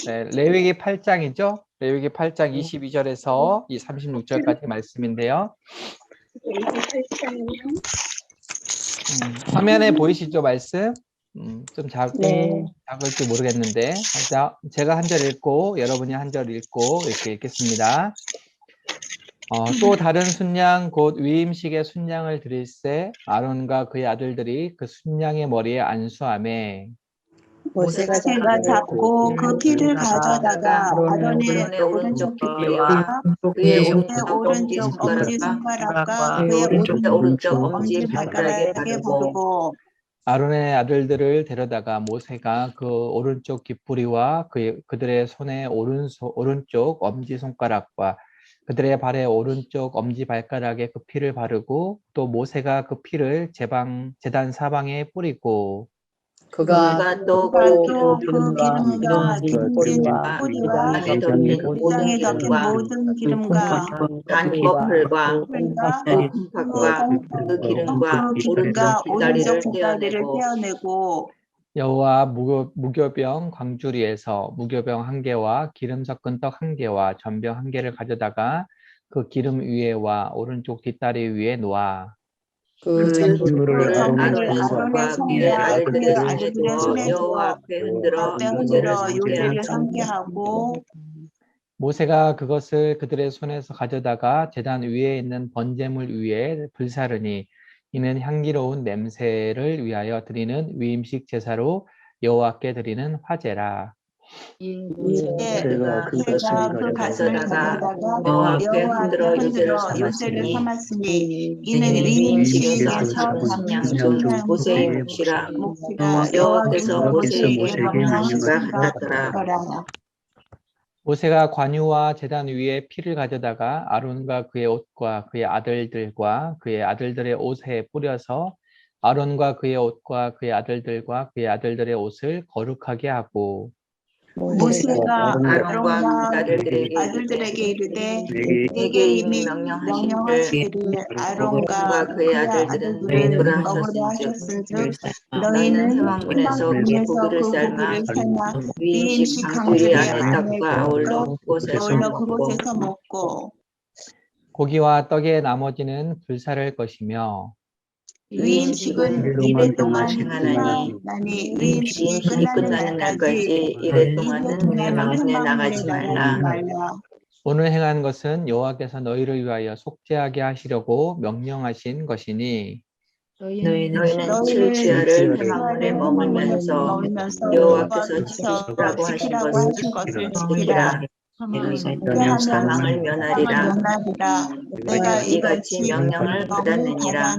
네, 레위기 8장이죠. 레위기 8장 22절에서 이 36절까지 말씀인데요. 화면에 보이시죠, 말씀? 좀 작을지 모르겠는데, 자, 제가 한 절 읽고 여러분이 한 절 읽고 이렇게 읽겠습니다. 또 다른 순양 곧 위임식의 순양을 드릴세 아론과 그의 아들들이 그 순양의 머리에 안수하매 모세가 잡고 그 피를 가져다가 아론의 오른쪽 깃대와 그의 오른쪽 엄지손가락과 그의 오른쪽 엄지발가락에 바르고 아론의 아들들을 데려다가 모세가 그 오른쪽 깃뿌리와 그들의 손의 오른쪽 엄지손가락과 그들의 발의 오른쪽 엄지발가락에 그 피를 바르고 또 모세가 그 피를 제단 사방에 뿌리고 그가 또 그 기름과 기름진 뿌리와 땅에 덮인 모든 기름과 단꺼풀과 kum팍과 그 기름과 오른쪽 깃다리를 떼어내고 여호와 무교병 광주리에서 무교병 1개와 기름 섞은 떡 1개와 전병 1개를 가져다가 그 기름 위에와 오른쪽 뒷다리 위에 놓아 그 전물을 아론의 손과 그의 아들들의 손에 두어 앞에 흔들어 요제를 삼게 하고 모세가 그것을 그들의 손에서 가져다가 제단 위에 있는 번제물 위에 불사르니 이는 향기로운 냄새를 위하여 드리는 위임식 제사로 여호와께 드리는 화제라. 모세가 그 가슴을 가져다가 여호와 앞에 흔들어 요제를 삼았으니 이는 위임식에서 삼양 모세의 몫이라 여호와께서 모세에게 명령하신 바 같더라. 모세가 관유와 제단 위에 피를 가져다가 아론과 그의 옷과 그의 아들들과 그의 아들들의 옷에 뿌려서 아론과 그의 옷과 그의 아들들과 그의 아들들의 옷을 거룩하게 하고 모세가 아론과 아들들에게 이르되 내게 이미 명령하시기를 아론과 그의 아들들은 먹으라 하셨은즉 너희는 회막문에서 고기를 삶아 위임식 강주리 안에 떡과 아울러 그곳에서 먹고 고기와 떡의 나머지는 불사를 것이며 위임식은 이래 동안 행하나니 위임식이 끝나는 날까지 이래 동안은 회막문에 나가지 말라. 오늘 행한 것은 여호와께서 너희를 위하여 속죄하게 하시려고 명령하신 것이니 너희는 7주야를 회막문에 머물면서 여호와께서 지키라고 하신 것을 지키라. 그하면 사망을 면하리라. 내가 이같이 명령을 받았느니라.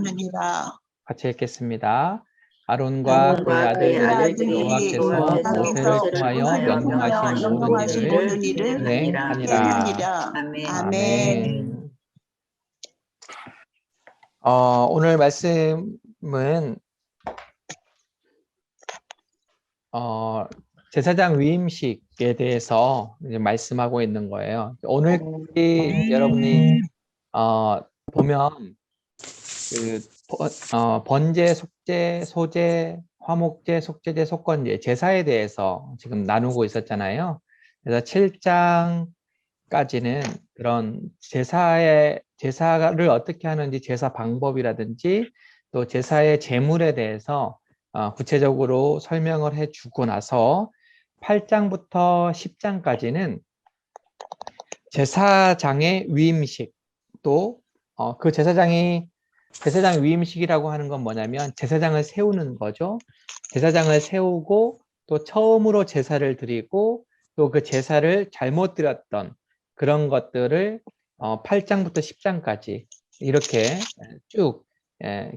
같이 읽겠습니다. 아론과 그의 아들들이 여호와께서 모세를 통하여 명령하신 모든 일을 행하니라. 아멘. 오늘 말씀은 제사장 위임식에 대해서 이제 말씀하고 있는 거예요. 오늘 여러분이 보면 번제, 속죄, 소제, 화목제, 속죄제, 속건제, 제사에 대해서 지금 나누고 있었잖아요. 그래서 7장까지는 그런 제사를 어떻게 하는지 제사 방법이라든지 또 제사의 제물에 대해서 구체적으로 설명을 해주고 나서 8장부터 10장까지는 제사장의 위임식 또 그 제사장 위임식이라고 하는 건 뭐냐면 제사장을 세우는 거죠. 제사장을 세우고 또 처음으로 제사를 드리고 또 그 제사를 잘못 드렸던 그런 것들을 8장부터 10장까지 이렇게 쭉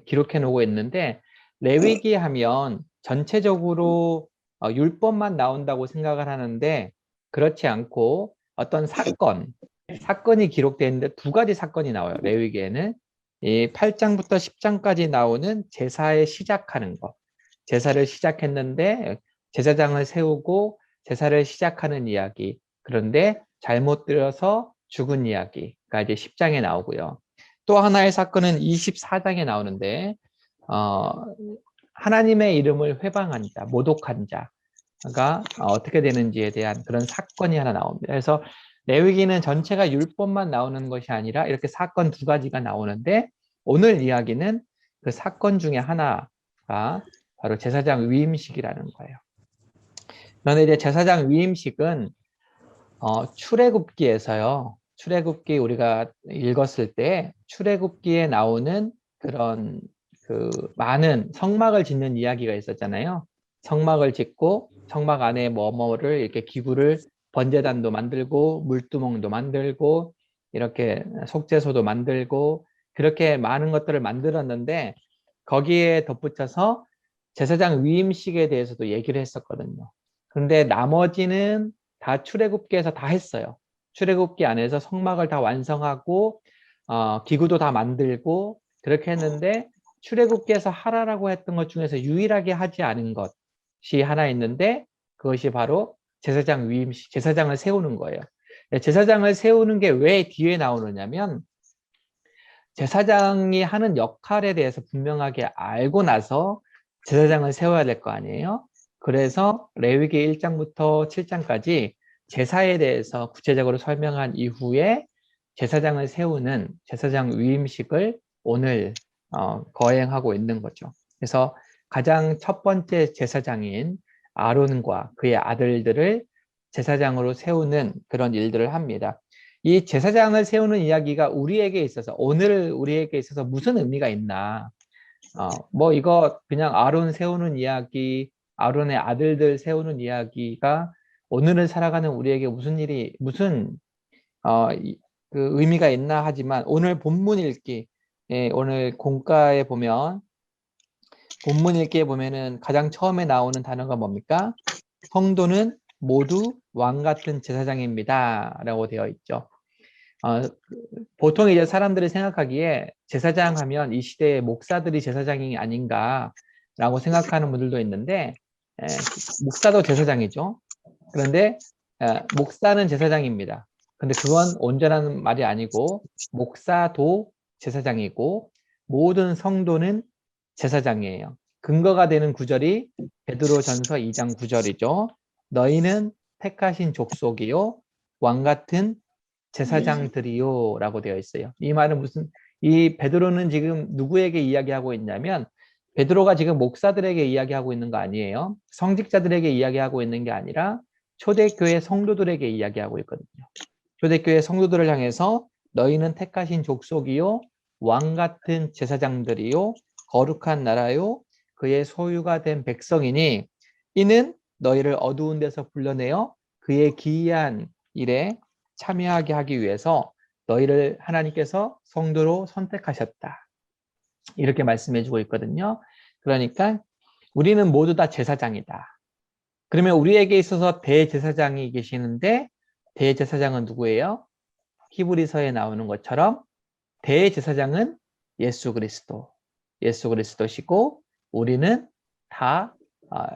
기록해 놓고 있는데 레위기 하면 전체적으로 율법만 나온다고 생각을 하는데 그렇지 않고 어떤 사건이 기록되어 있는데 두 가지 사건이 나와요. 레위기에는 이 8장부터 10장까지 나오는 제사에 시작하는 것. 제사를 시작했는데 제사장을 세우고 제사를 시작하는 이야기. 그런데 잘못 들어서 죽은 이야기가 이제 10장에 나오고요. 또 하나의 사건은 24장에 나오는데 하나님의 이름을 회방한 자, 모독한 자. 어떻게 되는지에 대한 그런 사건이 하나 나옵니다. 그래서 레위기는 전체가 율법만 나오는 것이 아니라 이렇게 사건 두 가지가 나오는데 오늘 이야기는 그 사건 중에 하나가 바로 제사장 위임식이라는 거예요. 그런데 이제 제사장 위임식은 출애굽기에서요. 출애굽기 우리가 읽었을 때 출애굽기에 나오는 그런 그 많은 성막을 짓는 이야기가 있었잖아요. 성막을 짓고 성막 안에 뭐뭐를 이렇게 기구를 번제단도 만들고 물두멍도 만들고 이렇게 속죄소도 만들고 그렇게 많은 것들을 만들었는데 거기에 덧붙여서 제사장 위임식에 대해서도 얘기를 했었거든요. 그런데 나머지는 다 출애굽기에서 다 했어요. 출애굽기 안에서 성막을 다 완성하고 기구도 다 만들고 그렇게 했는데 출애굽기에서 하라라고 했던 것 중에서 유일하게 하지 않은 것이 하나 있는데 그것이 바로 제사장 위임식, 제사장을 세우는 거예요. 제사장을 세우는 게 왜 뒤에 나오느냐면 제사장이 하는 역할에 대해서 분명하게 알고 나서 제사장을 세워야 될 거 아니에요. 그래서 레위기 1장부터 7장까지 제사에 대해서 구체적으로 설명한 이후에 제사장을 세우는 제사장 위임식을 오늘 거행하고 있는 거죠. 그래서 가장 첫 번째 제사장인 아론과 그의 아들들을 제사장으로 세우는 그런 일들을 합니다. 이 제사장을 세우는 이야기가 우리에게 있어서 오늘 우리에게 있어서 무슨 의미가 있나? 뭐 이거 그냥 아론 세우는 이야기, 아론의 아들들 세우는 이야기가 오늘을 살아가는 우리에게 무슨 그 의미가 있나 하지만 오늘 본문 읽기, 오늘 공과에 보면 본문 읽기에 보면은 가장 처음에 나오는 단어가 뭡니까? 성도는 모두 왕 같은 제사장입니다. 라고 되어 있죠. 보통 이제 사람들이 생각하기에 제사장 하면 이 시대의 목사들이 제사장이 아닌가라고 생각하는 분들도 있는데 목사도 제사장이죠. 그런데 목사는 제사장입니다. 근데 그건 온전한 말이 아니고 목사도 제사장이고 모든 성도는 제사장이에요. 근거가 되는 구절이 베드로전서 2장 9절이죠. 너희는 택하신 족속이요 왕 같은 제사장들이요 라고 되어 있어요. 이 말은 이 베드로는 지금 누구에게 이야기하고 있냐면 베드로가 지금 목사들에게 이야기하고 있는 거 아니에요. 성직자들에게 이야기하고 있는 게 아니라 초대교회 성도들에게 이야기하고 있거든요. 초대교회 성도들을 향해서 너희는 택하신 족속이요 왕 같은 제사장들이요 거룩한 나라요 그의 소유가 된 백성이니 이는 너희를 어두운 데서 불러내어 그의 기이한 일에 참여하게 하기 위해서 너희를 하나님께서 성도로 선택하셨다. 이렇게 말씀해 주고 있거든요. 그러니까 우리는 모두 다 제사장이다. 그러면 우리에게 있어서 대제사장이 계시는데 대제사장은 누구예요? 히브리서에 나오는 것처럼 대제사장은 예수 그리스도시고 우리는 다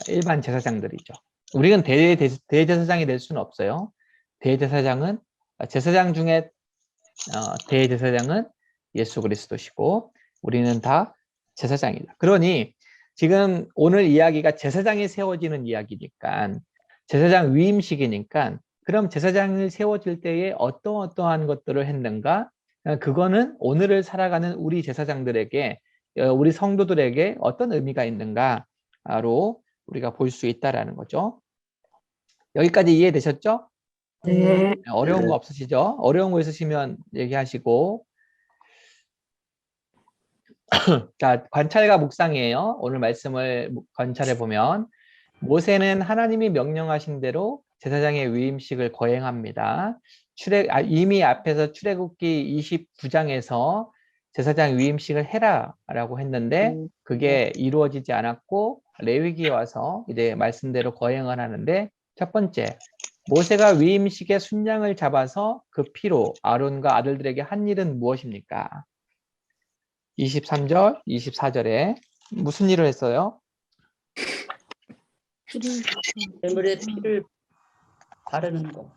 일반 제사장들이죠. 우리는 대제사장이 될 수는 없어요. 대제사장은 제사장 중에 대제사장은 예수 그리스도시고 우리는 다 제사장이다. 그러니 지금 오늘 이야기가 제사장이 세워지는 이야기니까 제사장 위임식이니까 그럼 제사장을 세워질 때에 어떠한 것들을 했는가? 그거는 오늘을 살아가는 우리 제사장들에게 우리 성도들에게 어떤 의미가 있는가로 우리가 볼 수 있다라는 거죠. 여기까지 이해되셨죠? 네. 어려운 거 없으시죠? 어려운 거 있으시면 얘기하시고. 자, 관찰과 묵상이에요. 오늘 말씀을 관찰해 보면 모세는 하나님이 명령하신 대로 제사장의 위임식을 거행합니다. 이미 앞에서 출애굽기 29장에서 제사장 위임식을 해라라고 했는데 그게 이루어지지 않았고 레위기에 와서 이제 말씀대로 거행을 하는데 첫 번째 모세가 위임식의 순양을 잡아서 그 피로 아론과 아들들에게 한 일은 무엇입니까? 23절, 24절에 무슨 일을 했어요? 재물에 피를 바르는 거.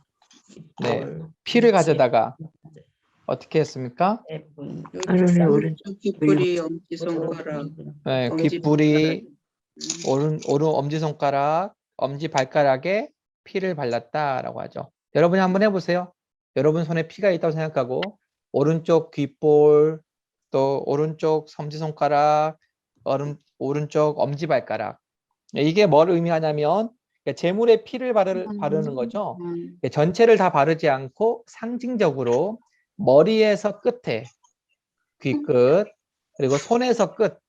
네, 피를 가져다가 어떻게 했습니까? 아론의 오른쪽 깃불이 엄지손가락. 네, 깃불이 오른 엄지손가락, 엄지발가락에 피를 발랐다라고 하죠. 여러분이 한번 해보세요. 여러분 손에 피가 있다고 생각하고 오른쪽 귓볼, 또 오른쪽 엄지손가락, 오른쪽 엄지발가락. 이게 뭘 의미하냐면 제물에 피를 바르는 거죠. 전체를 다 바르지 않고 상징적으로 머리에서 끝에, 귀끝, 그리고 손에서 끝,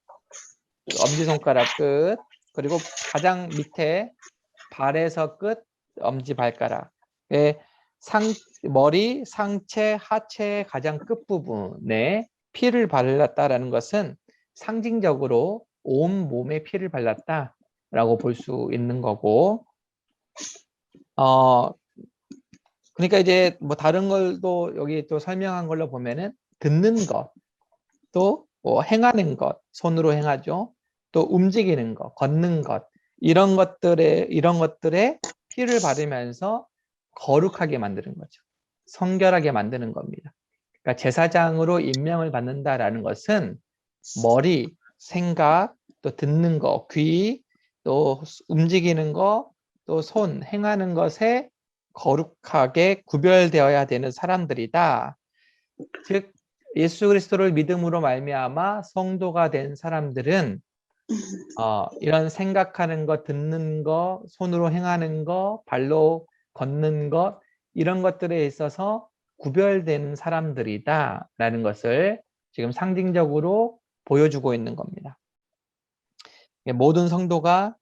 엄지손가락 끝, 그리고 가장 밑에 발에서 끝, 엄지발가락. 머리, 상체, 하체 가장 끝부분에 피를 발랐다라는 것은 상징적으로 온 몸에 피를 발랐다라고 볼 수 있는 거고, 그러니까 이제 뭐 다른 걸도 여기 또 설명한 걸로 보면은 듣는 것, 또 행하는 것, 손으로 행하죠. 또 움직이는 것, 걷는 것, 이런 것들에 피를 바르면서 거룩하게 만드는 거죠. 성결하게 만드는 겁니다. 그러니까 제사장으로 임명을 받는다라는 것은 머리, 생각, 또 듣는 거, 귀, 또 움직이는 거, 또 손, 행하는 것에 거룩하게 구별되어야 되는 사람들이다. 즉 예수 그리스도를 믿음으로 말미암아 성도가 된 사람들은 이런 생각하는 것, 듣는 것, 손으로 행하는 것, 발로 걷는 것, 이런 것들에 있어서 구별되는 사람들이다라는 것을 지금 상징적으로 보여주고 있는 겁니다. 모든 성도가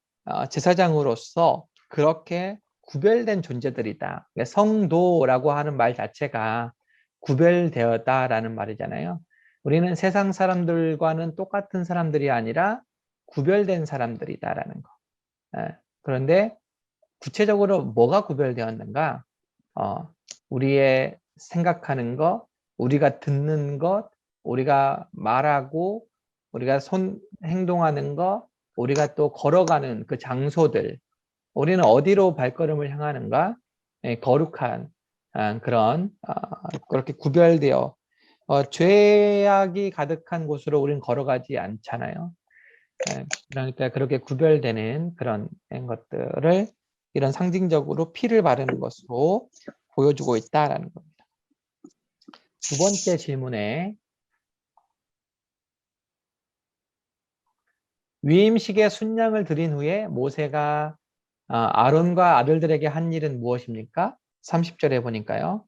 제사장으로서 그렇게 구별된 존재들이다. 성도라고 하는 말 자체가 구별되었다라는 말이잖아요. 우리는 세상 사람들과는 똑같은 사람들이 아니라 구별된 사람들이다라는 거. 그런데 구체적으로 뭐가 구별되었는가? 우리의 생각하는 것, 우리가 듣는 것, 우리가 말하고, 우리가 행동하는 것, 우리가 또 걸어가는 그 장소들, 우리는 어디로 발걸음을 향하는가? 거룩한 그런 그렇게 구별되어 죄악이 가득한 곳으로 우리는 걸어가지 않잖아요. 그러니까 그렇게 구별되는 그런 것들을 이런 상징적으로 피를 바르는 것으로 보여주고 있다라는 겁니다. 두 번째 질문에 위임식에 순양을 드린 후에 모세가 아론과 아들들에게 한 일은 무엇입니까? 30절에 보니까요.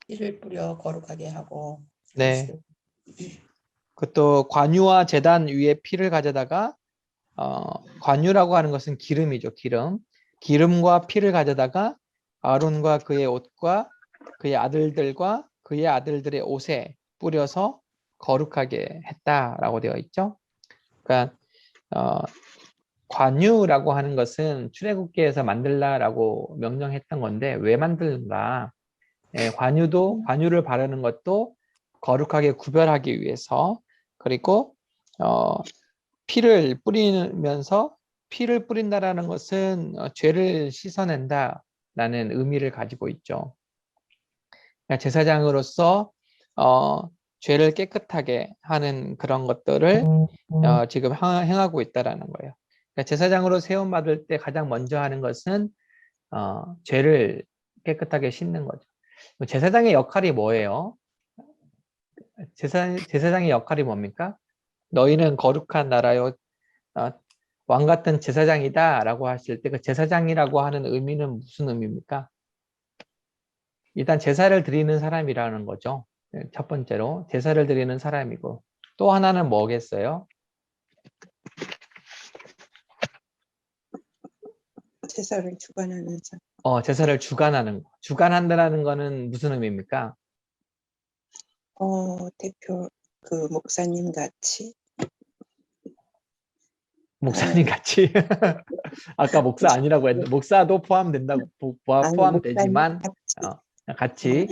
피를 뿌려 거룩하게 하고. 네. 그것도 관유와 제단 위에 피를 가져다가 관유라고 하는 것은 기름이죠. 기름과 피를 가져다가 아론과 그의 옷과 그의 아들들과 그의 아들들의 옷에 뿌려서 거룩하게 했다라고 되어 있죠. 그러니까 관유라고 하는 것은 출애굽기에서 만들라라고 명령했던 건데 왜 만드는가? 관유를 바르는 것도 거룩하게 구별하기 위해서, 그리고 피를 뿌리면서 피를 뿌린다라는 것은 죄를 씻어낸다라는 의미를 가지고 있죠. 그러니까 제사장으로서 죄를 깨끗하게 하는 그런 것들을 지금 행하고 있다라는 거예요. 그러니까 제사장으로 세움 받을 때 가장 먼저 하는 것은 죄를 깨끗하게 씻는 거죠. 제사장의 역할이 뭐예요? 제사장의 역할이 뭡니까? 너희는 거룩한 나라요, 왕 같은 제사장이다 라고 하실 때 그 제사장이라고 하는 의미는 무슨 의미입니까? 일단 제사를 드리는 사람이라는 거죠. 첫 번째로 제사를 드리는 사람이고, 또 하나는 뭐겠어요? 제사를 주관하는 자. 제사를 주관하는 거. 주관한다는 거는 무슨 의미입니까? 대표 그 목사님 같이. 목사님 같이. 아까 목사 아니라고 했는데 목사도 포함된다고 포함되지만 같이.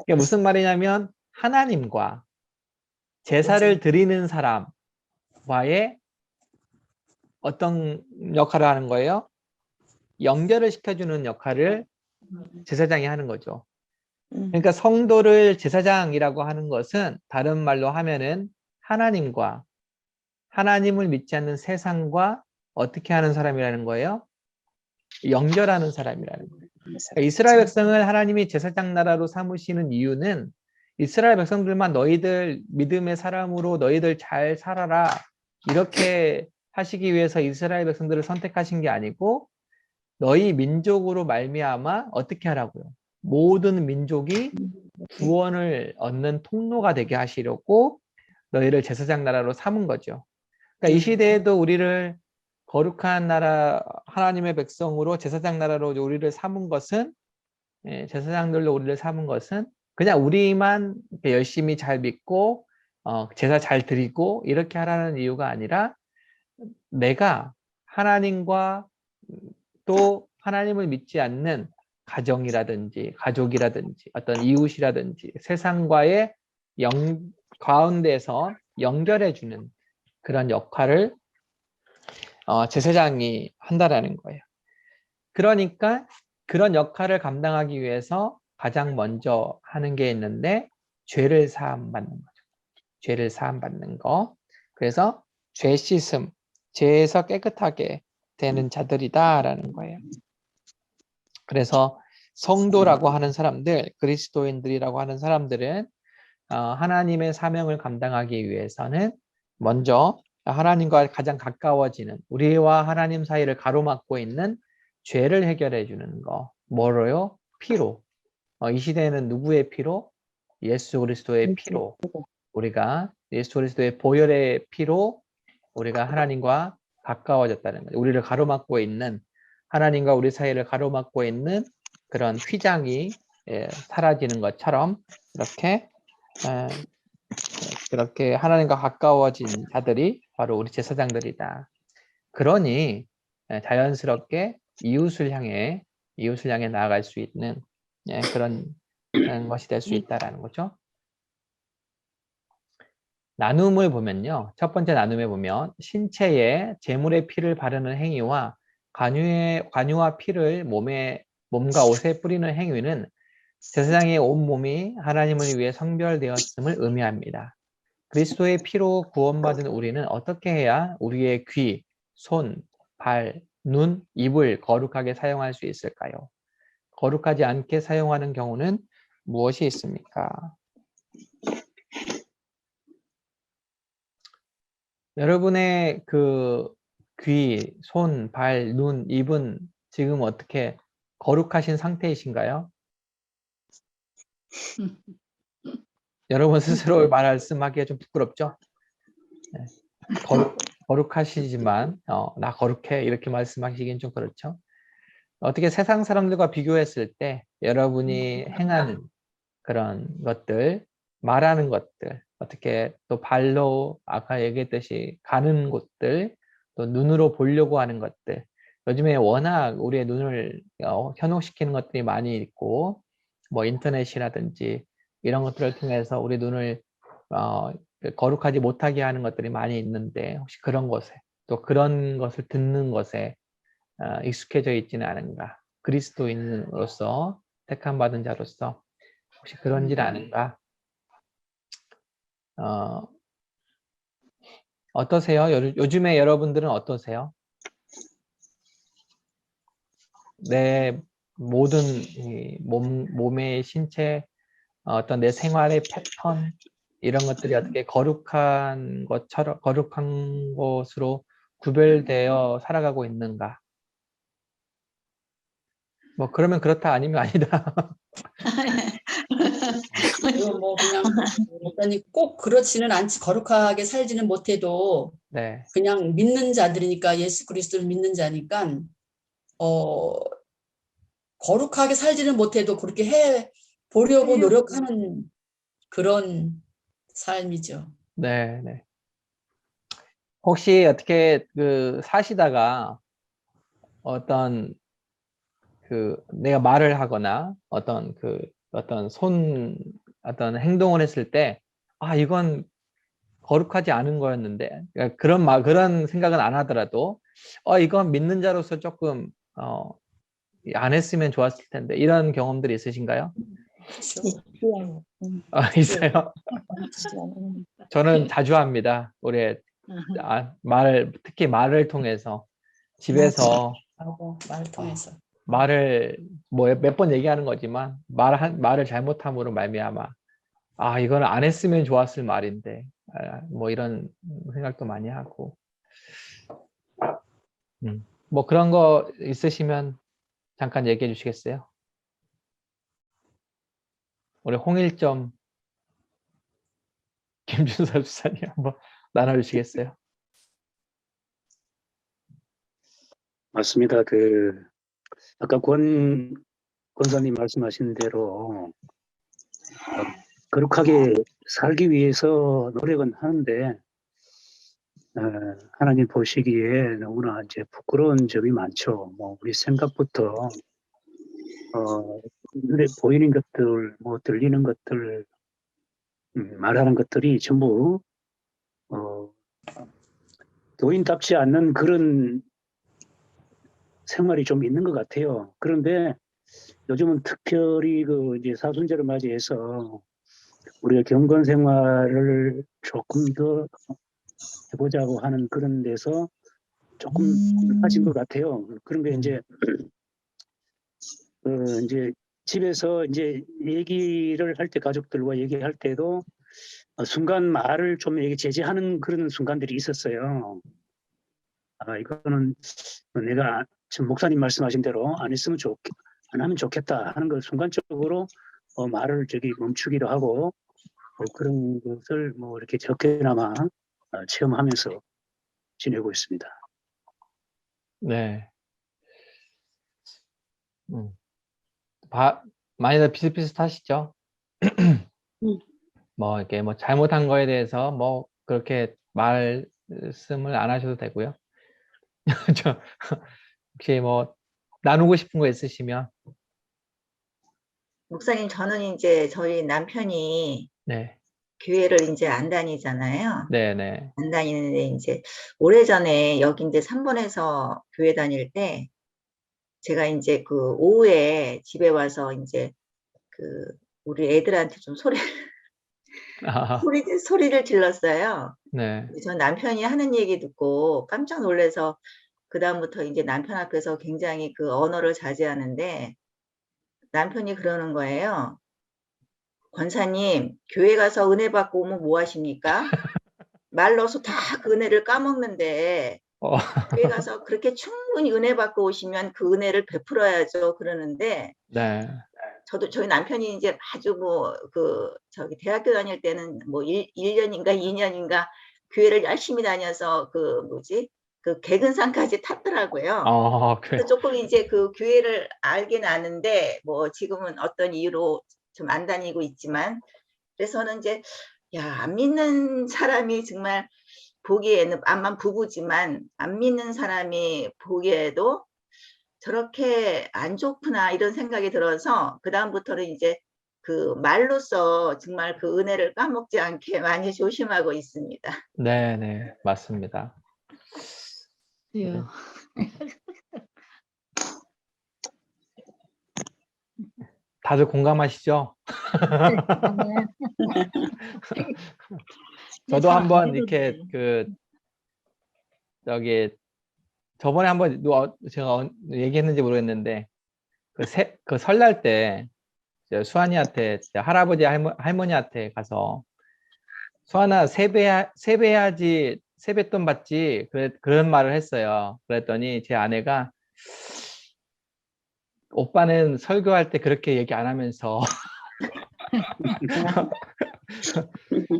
이게 무슨 말이냐면 하나님과 제사를 드리는 사람과의 어떤 역할을 하는 거예요? 연결을 시켜주는 역할을 제사장이 하는 거죠. 그러니까 성도를 제사장이라고 하는 것은 다른 말로 하면은 하나님과 하나님을 믿지 않는 세상과 어떻게 하는 사람이라는 거예요? 연결하는 사람이라는 거예요. 그러니까 이스라엘 백성을 하나님이 제사장 나라로 삼으시는 이유는 이스라엘 백성들만 너희들 믿음의 사람으로 너희들 잘 살아라 이렇게 하시기 위해서 이스라엘 백성들을 선택하신 게 아니고 너희 민족으로 말미암아 어떻게 하라고요? 모든 민족이 구원을 얻는 통로가 되게 하시려고 너희를 제사장 나라로 삼은 거죠. 그러니까 이 시대에도 우리를 거룩한 나라 하나님의 백성으로 제사장 나라로 우리를 삼은 것은 제사장들로 우리를 삼은 것은 그냥 우리만 열심히 잘 믿고 제사 잘 드리고 이렇게 하라는 이유가 아니라 내가 하나님과 또 하나님을 믿지 않는 가정이라든지 가족이라든지 어떤 이웃이라든지 세상과의 가운데서 연결해주는 그런 역할을 제사장이 한다라는 거예요. 그러니까 그런 역할을 감당하기 위해서 가장 먼저 하는 게 있는데 죄를 사함받는 거죠. 죄를 사함받는 거. 그래서 죄 씻음, 죄에서 깨끗하게 되는 자들이다라는 거예요. 그래서 성도라고 하는 사람들, 그리스도인들이라고 하는 사람들은 하나님의 사명을 감당하기 위해서는 먼저 하나님과 가장 가까워지는 우리와 하나님 사이를 가로막고 있는 죄를 해결해 주는 거. 뭐로요? 피로. 이 시대에는 누구의 피로? 예수 그리스도의 피로. 우리가 예수 그리스도의 보혈의 피로 우리가 하나님과 가까워졌다는 거죠. 우리를 가로막고 있는 하나님과 우리 사이를 가로막고 있는 그런 휘장이 사라지는 것처럼 그렇게 하나님과 가까워진 자들이 바로 우리 제사장들이다. 그러니 자연스럽게 이웃을 향해 나아갈 수 있는 그런 것이 될 수 있다라는 거죠. 나눔을 보면요. 첫 번째 나눔에 보면 신체에 제물의 피를 바르는 행위와 관유와 피를 몸과 옷에 뿌리는 행위는 제사장의 온몸이 하나님을 위해 성별되었음을 의미합니다. 그리스도의 피로 구원받은 우리는 어떻게 해야 우리의 귀, 손, 발, 눈, 입을 거룩하게 사용할 수 있을까요? 거룩하지 않게 사용하는 경우는 무엇이 있습니까? 여러분의 그 귀, 손, 발, 눈, 입은 지금 어떻게 거룩하신 상태이신가요? 여러분 스스로 말씀하기가 좀 부끄럽죠? 네. 거룩하시지만 나 거룩해 이렇게 말씀하시긴 좀 그렇죠. 어떻게 세상 사람들과 비교했을 때 여러분이 행하는 그런 것들, 말하는 것들, 어떻게 또 발로 아까 얘기했듯이 가는 곳들, 또 눈으로 보려고 하는 것들, 요즘에 워낙 우리의 눈을 현혹시키는 것들이 많이 있고 뭐 인터넷이라든지 이런 것들을 통해서 우리 눈을 거룩하지 못하게 하는 것들이 많이 있는데 혹시 그런 것에 또 그런 것을 듣는 것에 익숙해져 있지는 않은가? 그리스도인으로서 택함 받은 자로서 혹시 그런지는 않은가? 어떠세요? 요즘에 여러분들은 어떠세요? 내 모든 몸의 신체 어떤 내 생활의 패턴 이런 것들이 어떻게 거룩한 것으로 구별되어 살아가고 있는가? 뭐 그러면 그렇다 아니면 아니다. 뭐 그냥 목사님 꼭 그렇지는 않지 거룩하게 살지는 못해도 네. 그냥 믿는 자들이니까 예수 그리스도를 믿는 자니까 거룩하게 살지는 못해도 그렇게 해 보려고 노력하는 그런 삶이죠. 네, 네. 혹시 어떻게 사시다가 어떤 내가 말을 하거나 어떤 행동을 했을 때 이건 거룩하지 않은 거였는데 그러니까 그런 생각은 안 하더라도 이건 믿는 자로서 조금 안 했으면 좋았을 텐데 이런 경험들이 있으신가요? 있어요. 저는 자주 합니다. 올해 특히 말을 통해서 집에서 하고 말을 통해서. 말을 뭐 몇 번 얘기하는 거지만 말을 잘못함으로 말미암아 이거는 안 했으면 좋았을 말인데 뭐 이런 생각도 많이 하고 뭐 그런 거 있으시면 잠깐 얘기해 주시겠어요? 우리 홍일점 김준섭 수사님 한번 나눠주시겠어요? 맞습니다. 아까 권사님 말씀하신 대로 거룩하게 살기 위해서 노력은 하는데 하나님 보시기에 너무나 이제 부끄러운 점이 많죠. 뭐 우리 생각부터 눈에 보이는 것들, 뭐 들리는 것들, 말하는 것들이 전부 교인답지 않는 그런 생활이 좀 있는 것 같아요. 그런데 요즘은 특별히 이제 사순절을 맞이해서 우리가 경건 생활을 조금 더 해보자고 하는 그런 데서 조금 나아진 것 같아요. 그런 게 이제 집에서 이제 얘기를 할 때 가족들과 얘기할 때도 순간 말을 좀 제지하는 그런 순간들이 있었어요. 이거는 내가 지금 목사님 말씀하신 대로 안 하면 좋겠다 하는 걸 순간적으로 말을 멈추기도 하고 그런 것을 뭐 이렇게 적게나마 체험하면서 지내고 있습니다. 네. 많이들 비슷비슷하시죠? 뭐 이렇게 뭐 잘못한 거에 대해서 뭐 그렇게 말씀을 안 하셔도 되고요. 혹시 뭐 나누고 싶은 거 있으시면. 목사님, 저는 이제 저희 남편이 네, 교회를 이제 안 다니잖아요. 네, 네. 안 다니는데 이제 오래전에 여기 이제 3번에서 교회 다닐 때 제가 이제 그 오후에 집에 와서 이제 그 우리 애들한테 좀 소리를 질렀어요. 네. 전 남편이 하는 얘기 듣고 깜짝 놀라서 그다음부터 이제 남편 앞에서 굉장히 그 언어를 자제하는데 남편이 그러는 거예요. 권사님, 교회 가서 은혜 받고 오면 뭐 하십니까? 말 넣어서 다 그 은혜를 까먹는데 교회 가서 그렇게 충분히 은혜 받고 오시면 그 은혜를 베풀어야죠. 그러는데 네. 저희 남편이 이제 아주 대학교 다닐 때는 뭐 1년인가 2년인가 교회를 열심히 다녀서 그 개근상까지 탔더라고요. 그래. 그래서 조금 이제 그 교회를 알긴 아는데 뭐 지금은 어떤 이유로 좀 안 다니고 있지만 그래서는 이제 안 믿는 사람이 정말 보기에는 암만 부부지만 안 믿는 사람이 보기에도 저렇게 안 좋구나 이런 생각이 들어서 그 다음부터는 이제 그 말로써 정말 그 은혜를 까먹지 않게 많이 조심하고 있습니다. 네, 네, 맞습니다. 예. 다들 공감하시죠? 저도 한번 이렇게 저번에 한번 제가 얘기했는지 모르겠는데 그 설날 때 수환이한테 할아버지 할머니한테 가서 수환아 세배해야지 세뱃돈 받지 그런 말을 했어요. 그랬더니 제 아내가 오빠는 설교할 때 그렇게 얘기 안 하면서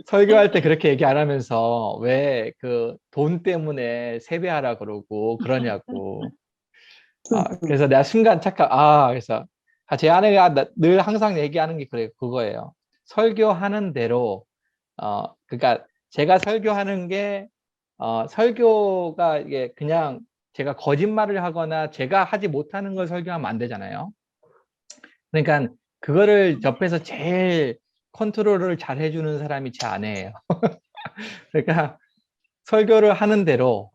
설교할 때 그렇게 얘기 안 하면서 왜 그 돈 때문에 세배하라 그러고 그러냐고. 그래서 내가 순간 그래서 제 아내가 늘 항상 얘기하는 게 그거예요. 설교하는 대로 그러니까 제가 설교하는 게 설교가 이게 그냥 제가 거짓말을 하거나 제가 하지 못하는 걸 설교하면 안 되잖아요. 그러니까 그거를 옆에서 제일 컨트롤을 잘 해주는 사람이 제 아내예요. 그러니까 설교를 하는 대로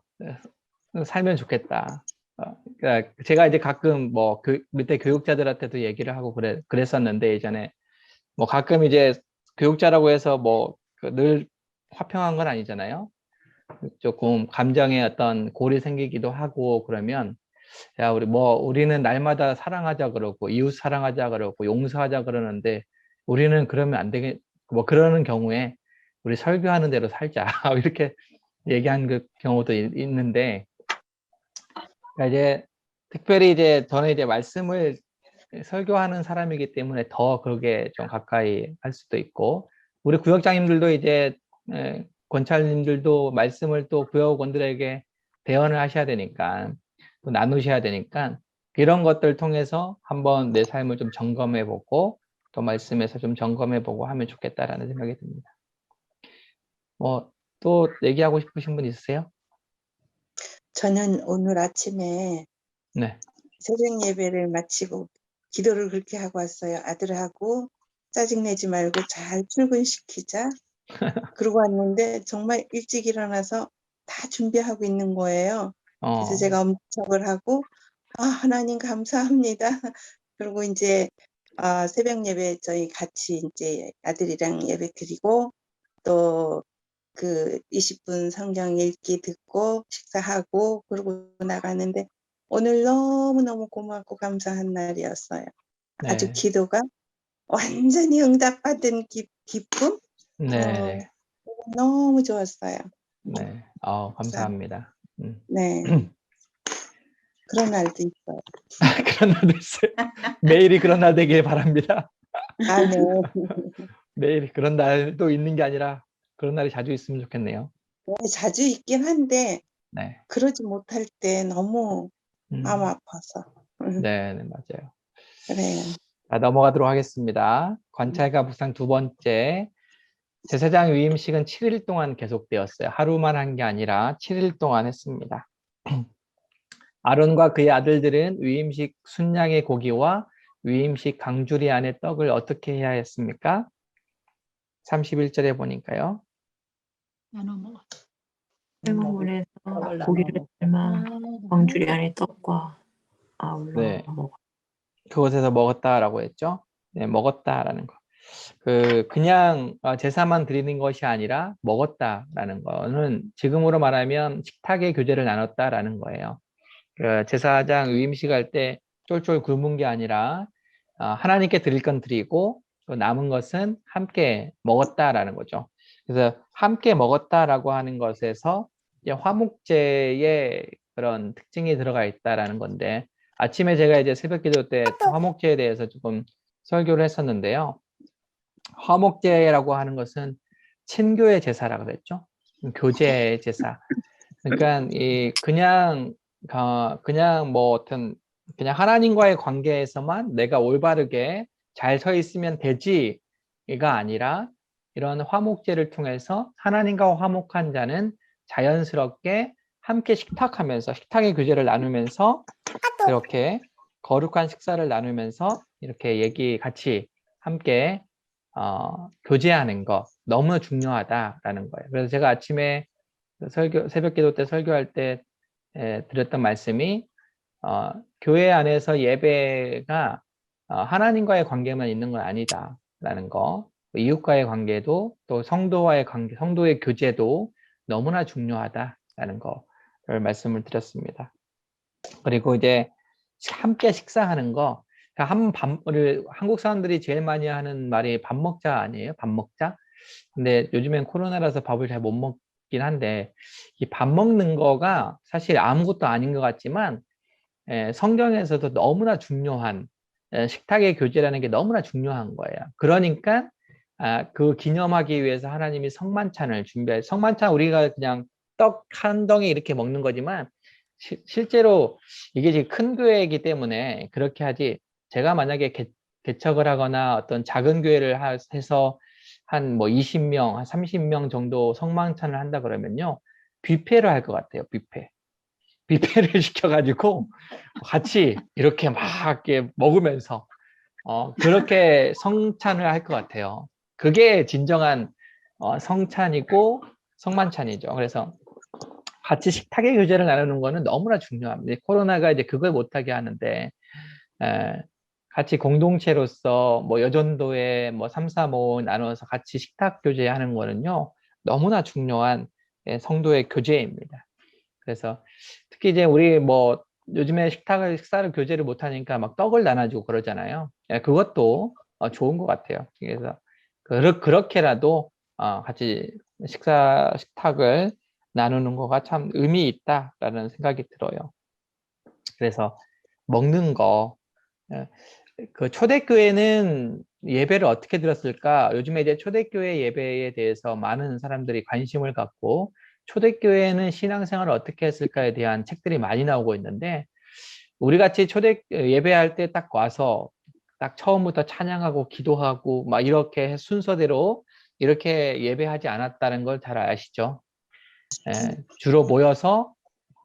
살면 좋겠다. 그러니까 제가 이제 가끔 뭐 밑에 교육자들한테도 얘기를 하고 그랬었는데 예전에 뭐 가끔 이제 교육자라고 해서 뭐 늘 화평한 건 아니잖아요. 조금 감정에 어떤 골이 생기기도 하고 그러면 야, 우리는 날마다 사랑하자 그러고 이웃 사랑하자 그러고 용서하자 그러는데 우리는 그러면 안 되겠, 뭐 그러는 경우에 우리 설교하는 대로 살자. 이렇게 얘기한 그 경우도 있는데 그러니까 이제 특별히 이제 저는 이제 말씀을 설교하는 사람이기 때문에 더 그러게 좀 가까이 할 수도 있고 우리 구역장님들도 이제 권찰님들도 말씀을 또 구역원들에게 대언을 하셔야 되니까 또 나누셔야 되니까 이런 것들 통해서 한번 내 삶을 좀 점검해 보고 또 말씀에서 좀 점검해 보고 하면 좋겠다라는 생각이 듭니다. 뭐 또 얘기하고 싶으신 분 있으세요? 저는 오늘 아침에 네. 새벽 예배를 마치고 기도를 그렇게 하고 왔어요. 아들하고 짜증내지 말고 잘 출근시키자. 그러고 왔는데 정말 일찍 일어나서 다 준비하고 있는 거예요. 그래서 제가 엄척을 하고 하나님 감사합니다. 그리고 이제 새벽 예배 저희 같이 이제 아들이랑 예배 드리고 또 그 20분 성경 읽기 듣고 식사하고 그러고 나가는데 오늘 너무너무 고맙고 감사한 날이었어요. 네. 아주 기도가 완전히 응답받은 기쁨? 네. 너무 좋았어요. 네. 감사합니다. 네. 그런 날도 있어요. 그런 날도 있어요. 매일이 그런 날 되길 바랍니다. 네. 매일 그런 날도 있는 게 아니라 그런 날이 자주 있으면 좋겠네요. 네, 자주 있긴 한데 네. 그러지 못할 때 너무 마음 아파서. 네, 맞아요. 그래요. 자, 넘어가도록 하겠습니다. 관찰과 묵상 두 번째. 제사장 위임식은 7일 동안 계속되었어요. 하루만 한 게 아니라 7일 동안 했습니다. 아론과 그의 아들들은 위임식 순양의 고기와 위임식 강주리 안에 떡을 어떻게 해야 했습니까? 31절에 보니까요. 나눠 먹어. 뜨거운 물에서 떡을 나눠 고기를 먹고. 삶아 광주리 안에 떡과 아울러 네. 먹어. 그곳에서 먹었다라고 했죠. 네, 먹었다라는 거. 그냥 제사만 드리는 것이 아니라 먹었다라는 거는 지금으로 말하면 식탁의 교제를 나눴다라는 거예요. 제사장 위임식 할 때 쫄쫄 굶은 게 아니라 하나님께 드릴 건 드리고 또 남은 것은 함께 먹었다라는 거죠. 그래서 함께 먹었다라고 하는 것에서 이제 화목제의 그런 특징이 들어가 있다라는 건데 아침에 제가 이제 새벽기도 때 화목제에 대해서 조금 설교를 했었는데요. 화목제라고 하는 것은 친교의 제사라고 그랬죠. 교제의 제사. 그러니까 그냥 뭐 어떤 그냥 하나님과의 관계에서만 내가 올바르게 잘 서 있으면 되지가 아니라 이런 화목제를 통해서 하나님과 화목한 자는 자연스럽게 함께 식탁하면서 식탁의 교제를 나누면서 이렇게 거룩한 식사를 나누면서 이렇게 같이 함께 교제하는 거 너무 중요하다라는 거예요. 그래서 제가 아침에 새벽기도 때 설교할 때 드렸던 말씀이 교회 안에서 예배가 하나님과의 관계만 있는 건 아니다라는 거, 이웃과의 관계도 또 성도와의 관계, 성도의 교제도 너무나 중요하다라는 거를 말씀을 드렸습니다. 그리고 이제 함께 식사하는 거, 우리 한국 사람들이 제일 많이 하는 말이 밥 먹자 아니에요? 밥 먹자. 근데 요즘엔 코로나라서 밥을 잘 못 먹긴 한데 이 밥 먹는 거가 사실 아무것도 아닌 것 같지만 성경에서도 너무나 중요한 식탁의 교제라는 게 너무나 중요한 거예요. 그러니까 그 기념하기 위해서 하나님이 성만찬을 성만찬 우리가 그냥 떡 한 덩이 이렇게 먹는 거지만 실제로 이게 지금 큰 교회이기 때문에 그렇게 하지 제가 만약에 개척을 하거나 어떤 작은 교회를 해서 한 뭐 20명, 한 30명 정도 성만찬을 한다 그러면요. 뷔페를 할 것 같아요. 뷔페를 시켜가지고 같이 이렇게 막 이렇게 먹으면서 그렇게 성찬을 할 것 같아요. 그게 진정한 성찬이고 성만찬이죠. 그래서 같이 식탁의 교제를 나누는 거는 너무나 중요합니다. 코로나가 이제 그걸 못하게 하는데 같이 공동체로서 뭐 여전도에 뭐 3, 4, 5 나눠서 같이 식탁 교제하는 거는요 너무나 중요한 성도의 교제입니다. 그래서 특히 이제 우리 뭐 요즘에 식사를 교제를 못하니까 막 떡을 나눠주고 그러잖아요. 그것도 좋은 것 같아요. 그래서 그렇게라도 같이 식탁을 나누는 거가 참 의미 있다라는 생각이 들어요. 그래서 먹는 거, 그 초대교회는 예배를 어떻게 드렸을까? 요즘에 이제 초대교회 예배에 대해서 많은 사람들이 관심을 갖고 초대교회는 신앙생활을 어떻게 했을까에 대한 책들이 많이 나오고 있는데 우리 같이 예배할 때 딱 와서 딱 처음부터 찬양하고 기도하고 막 이렇게 순서대로 이렇게 예배하지 않았다는 걸 잘 아시죠? 주로 모여서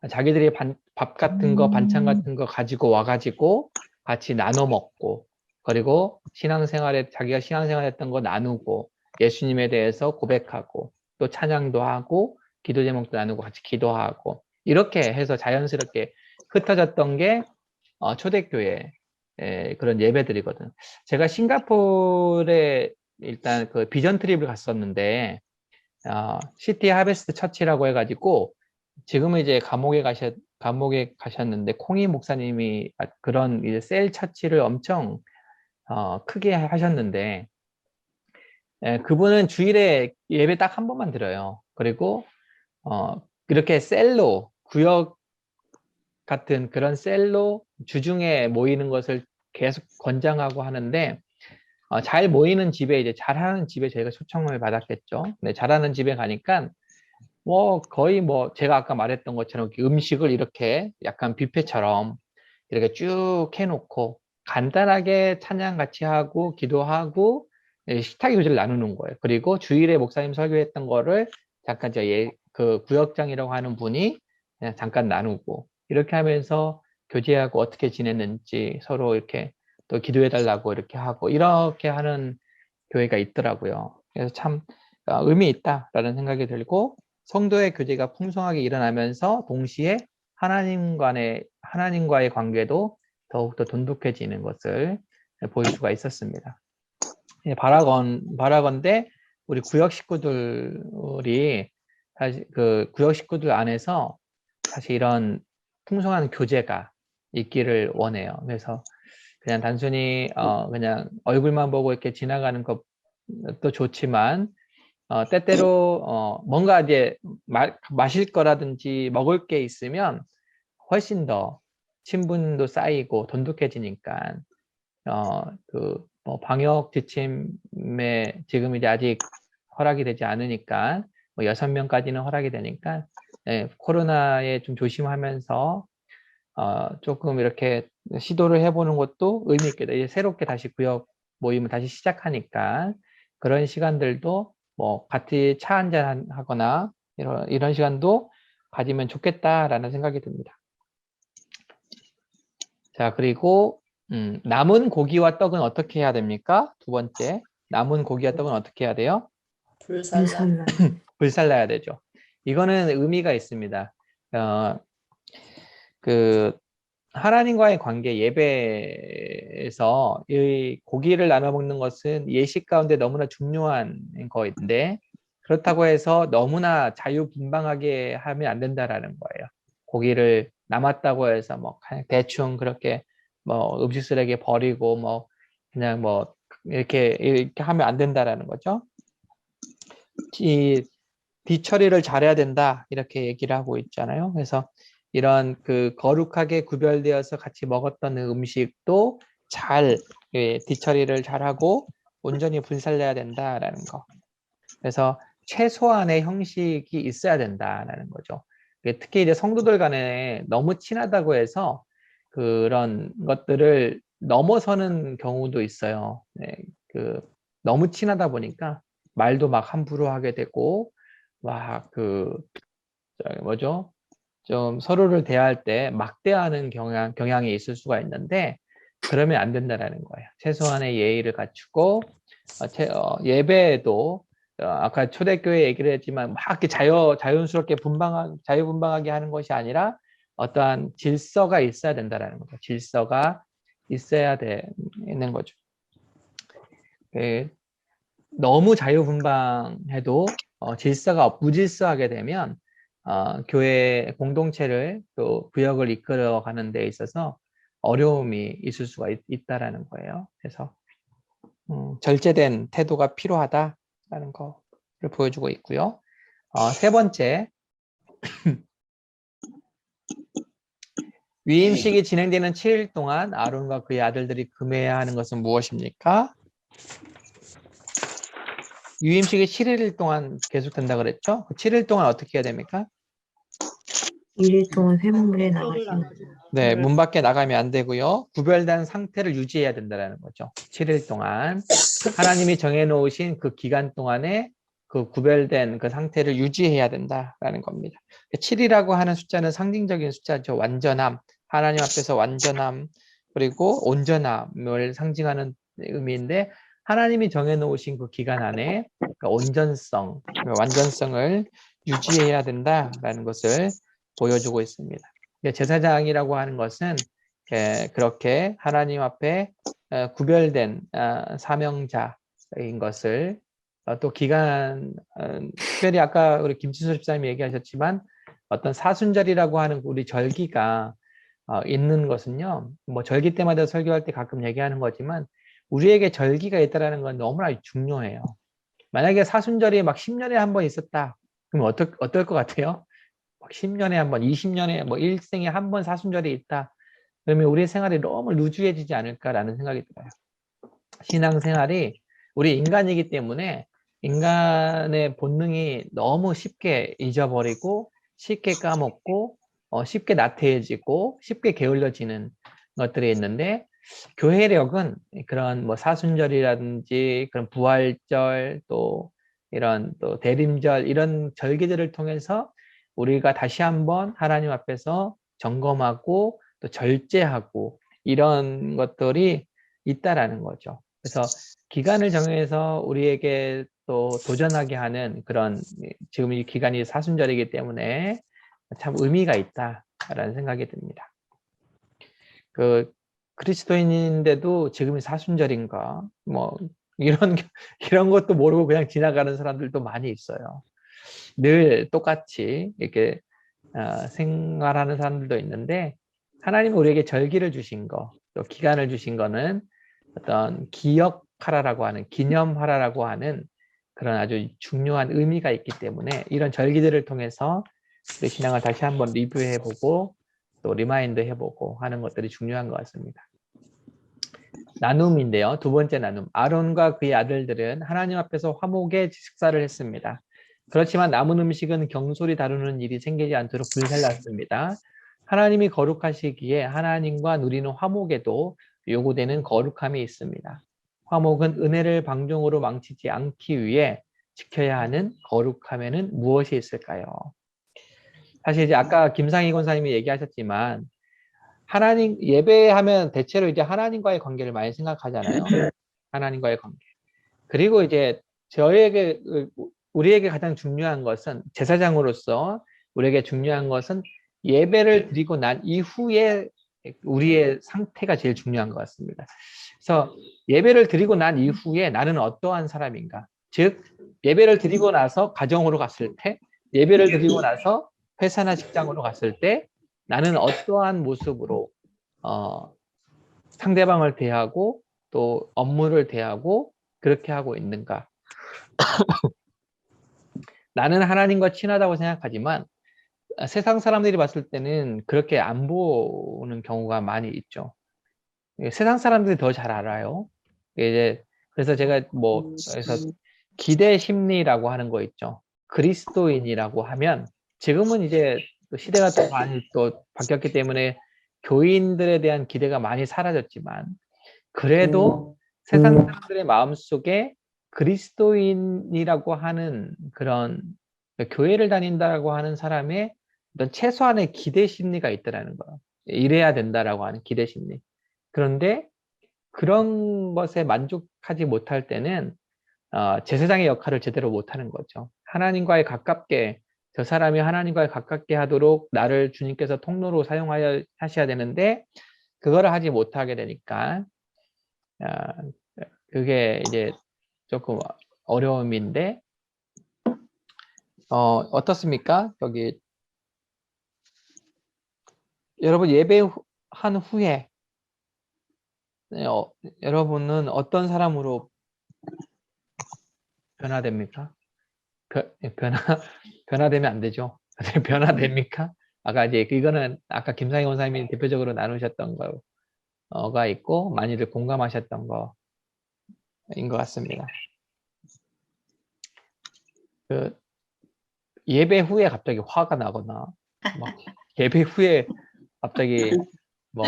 자기들이 밥 같은 거, 반찬 같은 거 가지고 와가지고 같이 나눠 먹고, 그리고 자기가 신앙생활했던 거 나누고, 예수님에 대해서 고백하고, 또 찬양도 하고, 기도 제목도 나누고, 같이 기도하고, 이렇게 해서 자연스럽게 흩어졌던 게 초대교회 그런 예배들이거든. 제가 싱가포르에 일단 그 비전 트립을 갔었는데, 시티 하베스트 처치라고 해가지고 지금은 이제 감옥에 가셨는데 콩이 목사님이 그런 이제 셀 처치를 엄청 크게 하셨는데 그분은 주일에 예배 딱 한 번만 드려요. 그리고 이렇게 셀로 구역 같은 그런 셀로 주중에 모이는 것을 계속 권장하고 하는데 잘 모이는 집에 이제 잘하는 집에 저희가 초청을 받았겠죠. 네, 잘하는 집에 가니까 뭐 거의 뭐 제가 아까 말했던 것처럼 음식을 이렇게 약간 뷔페처럼 이렇게 쭉 해놓고 간단하게 찬양 같이 하고 기도하고 식탁 교제를 나누는 거예요. 그리고 주일에 목사님 설교했던 거를 잠깐 그 구역장이라고 하는 분이 그냥 잠깐 나누고 이렇게 하면서 교제하고 어떻게 지냈는지 서로 이렇게 또 기도해 달라고 이렇게 하고 이렇게 하는 교회가 있더라고요. 그래서 참 의미 있다라는 생각이 들고 성도의 교제가 풍성하게 일어나면서 동시에 하나님과의 관계도 더욱더 돈독해지는 것을 볼 수가 있었습니다. 바라건대 우리 구역 식구들이 사실 그 구역 식구들 안에서 사실 이런 풍성한 교제가 있기를 원해요. 그래서 그냥 단순히 그냥 얼굴만 보고 이렇게 지나가는 것도 좋지만 때때로 뭔가 이제 마실 거라든지 먹을 게 있으면 훨씬 더 친분도 쌓이고 돈독해지니까 뭐 방역 지침에 지금 이제 아직 허락이 되지 않으니까 뭐 6명까지는 허락이 되니까 코로나에 좀 조심하면서 조금 이렇게 시도를 해보는 것도 의미 있겠다. 이제 새롭게 다시 구역 모임을 다시 시작하니까 그런 시간들도 뭐 같이 차 한잔 하거나 이런 시간도 가지면 좋겠다라는 생각이 듭니다. 자, 그리고 남은 고기와 떡은 어떻게 해야 됩니까? 두 번째, 남은 고기와 떡은 어떻게 해야 돼요? 불살라. 불살라야 되죠. 이거는 의미가 있습니다. 그 하나님과의 관계 예배에서 이 고기를 나눠 먹는 것은 예식 가운데 너무나 중요한 거인데 그렇다고 해서 너무나 자유분방하게 하면 안 된다라는 거예요. 고기를 남았다고 해서 뭐 그냥 대충 그렇게 뭐 음식 쓰레기에 버리고 뭐 그냥 뭐 이렇게 하면 안 된다라는 거죠. 이 뒤처리를 잘해야 된다 이렇게 얘기를 하고 있잖아요. 그래서 이런 그 거룩하게 구별되어서 같이 먹었던 음식도 잘 뒤처리를 잘하고 온전히 분살내야 된다라는 거. 그래서 최소한의 형식이 있어야 된다라는 거죠. 특히 이제 성도들 간에 너무 친하다고 해서 그런 것들을 넘어서는 경우도 있어요. 너무 친하다 보니까 말도 막 함부로 하게 되고 막 좀 서로를 대할 때 막대하는 경향이 있을 수가 있는데 그러면 안 된다라는 거예요. 최소한의 예의를 갖추고 예배에도 아까 초대교회 얘기를 했지만 막 이렇게 자연스럽게 자유분방하게 하는 것이 아니라 어떠한 질서가 있어야 된다라는 거죠. 질서가 있어야 되는 거죠. 너무 자유분방해도 질서가 무질서하게 되면 교회 공동체를 또 구역을 이끌어가는 데 있어서 어려움이 있을 수가 있다라는 거예요. 그래서 절제된 태도가 필요하다라는 거를 보여주고 있고요. 세 번째, 위임식이 진행되는 7일 동안 아론과 그의 아들들이 금해야 하는 것은 무엇입니까? 위임식이 7일 동안 계속된다 그랬죠? 그 7일 동안 어떻게 해야 됩니까? 1일 동안 회문문에 나가시는 네, 문 밖에 나가면 안 되고요. 구별된 상태를 유지해야 된다는 거죠. 7일 동안 하나님이 정해놓으신 그 기간 동안에 그 구별된 그 상태를 유지해야 된다라는 겁니다. 7이라고 하는 숫자는 상징적인 숫자죠. 완전함, 하나님 앞에서 완전함, 그리고 온전함을 상징하는 의미인데 하나님이 정해놓으신 그 기간 안에 그 온전성, 그 완전성을 유지해야 된다라는 것을 보여주고 있습니다. 제사장이라고 하는 것은 그렇게 하나님 앞에 구별된 사명자인 것을 또 기간, 특별히 아까 우리 김치수 집사님이 얘기하셨지만 어떤 사순절이라고 하는 우리 절기가 있는 것은요, 뭐 절기 때마다 설교할 때 가끔 얘기하는 거지만 우리에게 절기가 있다는 건 너무나 중요해요. 만약에 사순절이 막 10년에 한 번 있었다, 그럼 어떨 것 같아요? 막 10년에 한 번, 20년에 뭐 일생에 한 번 사순절이 있다. 그러면 우리 생활이 너무 루즈해지지 않을까라는 생각이 들어요. 신앙생활이 우리 인간이기 때문에 인간의 본능이 너무 쉽게 잊어버리고 쉽게 까먹고 쉽게 나태해지고 쉽게 게을러지는 것들이 있는데 교회력은 그런 뭐 사순절이라든지 그런 부활절 또 이런 또 대림절 이런 절기들을 통해서 우리가 다시 한번 하나님 앞에서 점검하고 또 절제하고 이런 것들이 있다라는 거죠. 그래서 기간을 정해서 우리에게 또 도전하게 하는 그런 지금 이 기간이 사순절이기 때문에 참 의미가 있다라는 생각이 듭니다. 그 그리스도인인데도 지금이 사순절인가 뭐 이런 것도 모르고 그냥 지나가는 사람들도 많이 있어요. 늘 똑같이 이렇게 생활하는 사람들도 있는데 하나님은 우리에게 절기를 주신 거, 또 기간을 주신 거는 어떤 기억하라라고 하는 기념하라라고 하는 그런 아주 중요한 의미가 있기 때문에 이런 절기들을 통해서 우리 신앙을 다시 한번 리뷰해보고 또 리마인드 해보고 하는 것들이 중요한 것 같습니다. 나눔인데요. 두 번째 나눔. 아론과 그의 아들들은 하나님 앞에서 화목의 식사를 했습니다. 그렇지만 남은 음식은 경솔히 다루는 일이 생기지 않도록 불살랐습니다. 하나님이 거룩하시기에 하나님과 누리는 화목에도 요구되는 거룩함이 있습니다. 화목은 은혜를 방종으로 망치지 않기 위해 지켜야 하는 거룩함에는 무엇이 있을까요? 사실 이제 아까 김상희 권사님이 얘기하셨지만 하나님 예배하면 대체로 이제 하나님과의 관계를 많이 생각하잖아요. 하나님과의 관계. 그리고 이제 우리에게 가장 중요한 것은 제사장으로서 우리에게 중요한 것은 예배를 드리고 난 이후에 우리의 상태가 제일 중요한 것 같습니다. 그래서 예배를 드리고 난 이후에 나는 어떠한 사람인가? 즉 예배를 드리고 나서 가정으로 갔을 때, 예배를 드리고 나서 회사나 직장으로 갔을 때 나는 어떠한 모습으로 상대방을 대하고 또 업무를 대하고 그렇게 하고 있는가? 나는 하나님과 친하다고 생각하지만 세상 사람들이 봤을 때는 그렇게 안 보는 경우가 많이 있죠. 세상 사람들이 더 잘 알아요. 이제 그래서 제가 그래서 기대 심리라고 하는 거 있죠. 그리스도인이라고 하면 지금은 이제 시대가 또 많이 또 바뀌었기 때문에 교인들에 대한 기대가 많이 사라졌지만 그래도 세상 사람들의 마음속에 그리스도인이라고 하는 그런 교회를 다닌다라고 하는 사람의 어떤 최소한의 기대 심리가 있다라는 거예요. 이래야 된다라고 하는 기대 심리. 그런데 그런 것에 만족하지 못할 때는 제사장의 역할을 제대로 못하는 거죠. 하나님과의 가깝게 저 사람이 하나님과의 가깝게 하도록 나를 주님께서 통로로 사용하셔야 되는데 그거를 하지 못하게 되니까 그게 이제 조금 어려움인데 어떻습니까? 여기 여러분 예배한 후에 네, 여러분은 어떤 사람으로 변화됩니까? 변화되면 안 되죠. 변화됩니까? 아까 이제 이거는 아까 김상희 원사님이 대표적으로 나누셨던 거가 있고 많이들 공감하셨던 거인 것 같습니다. 그 예배 후에 갑자기 화가 나거나 막 예배 후에 갑자기 뭐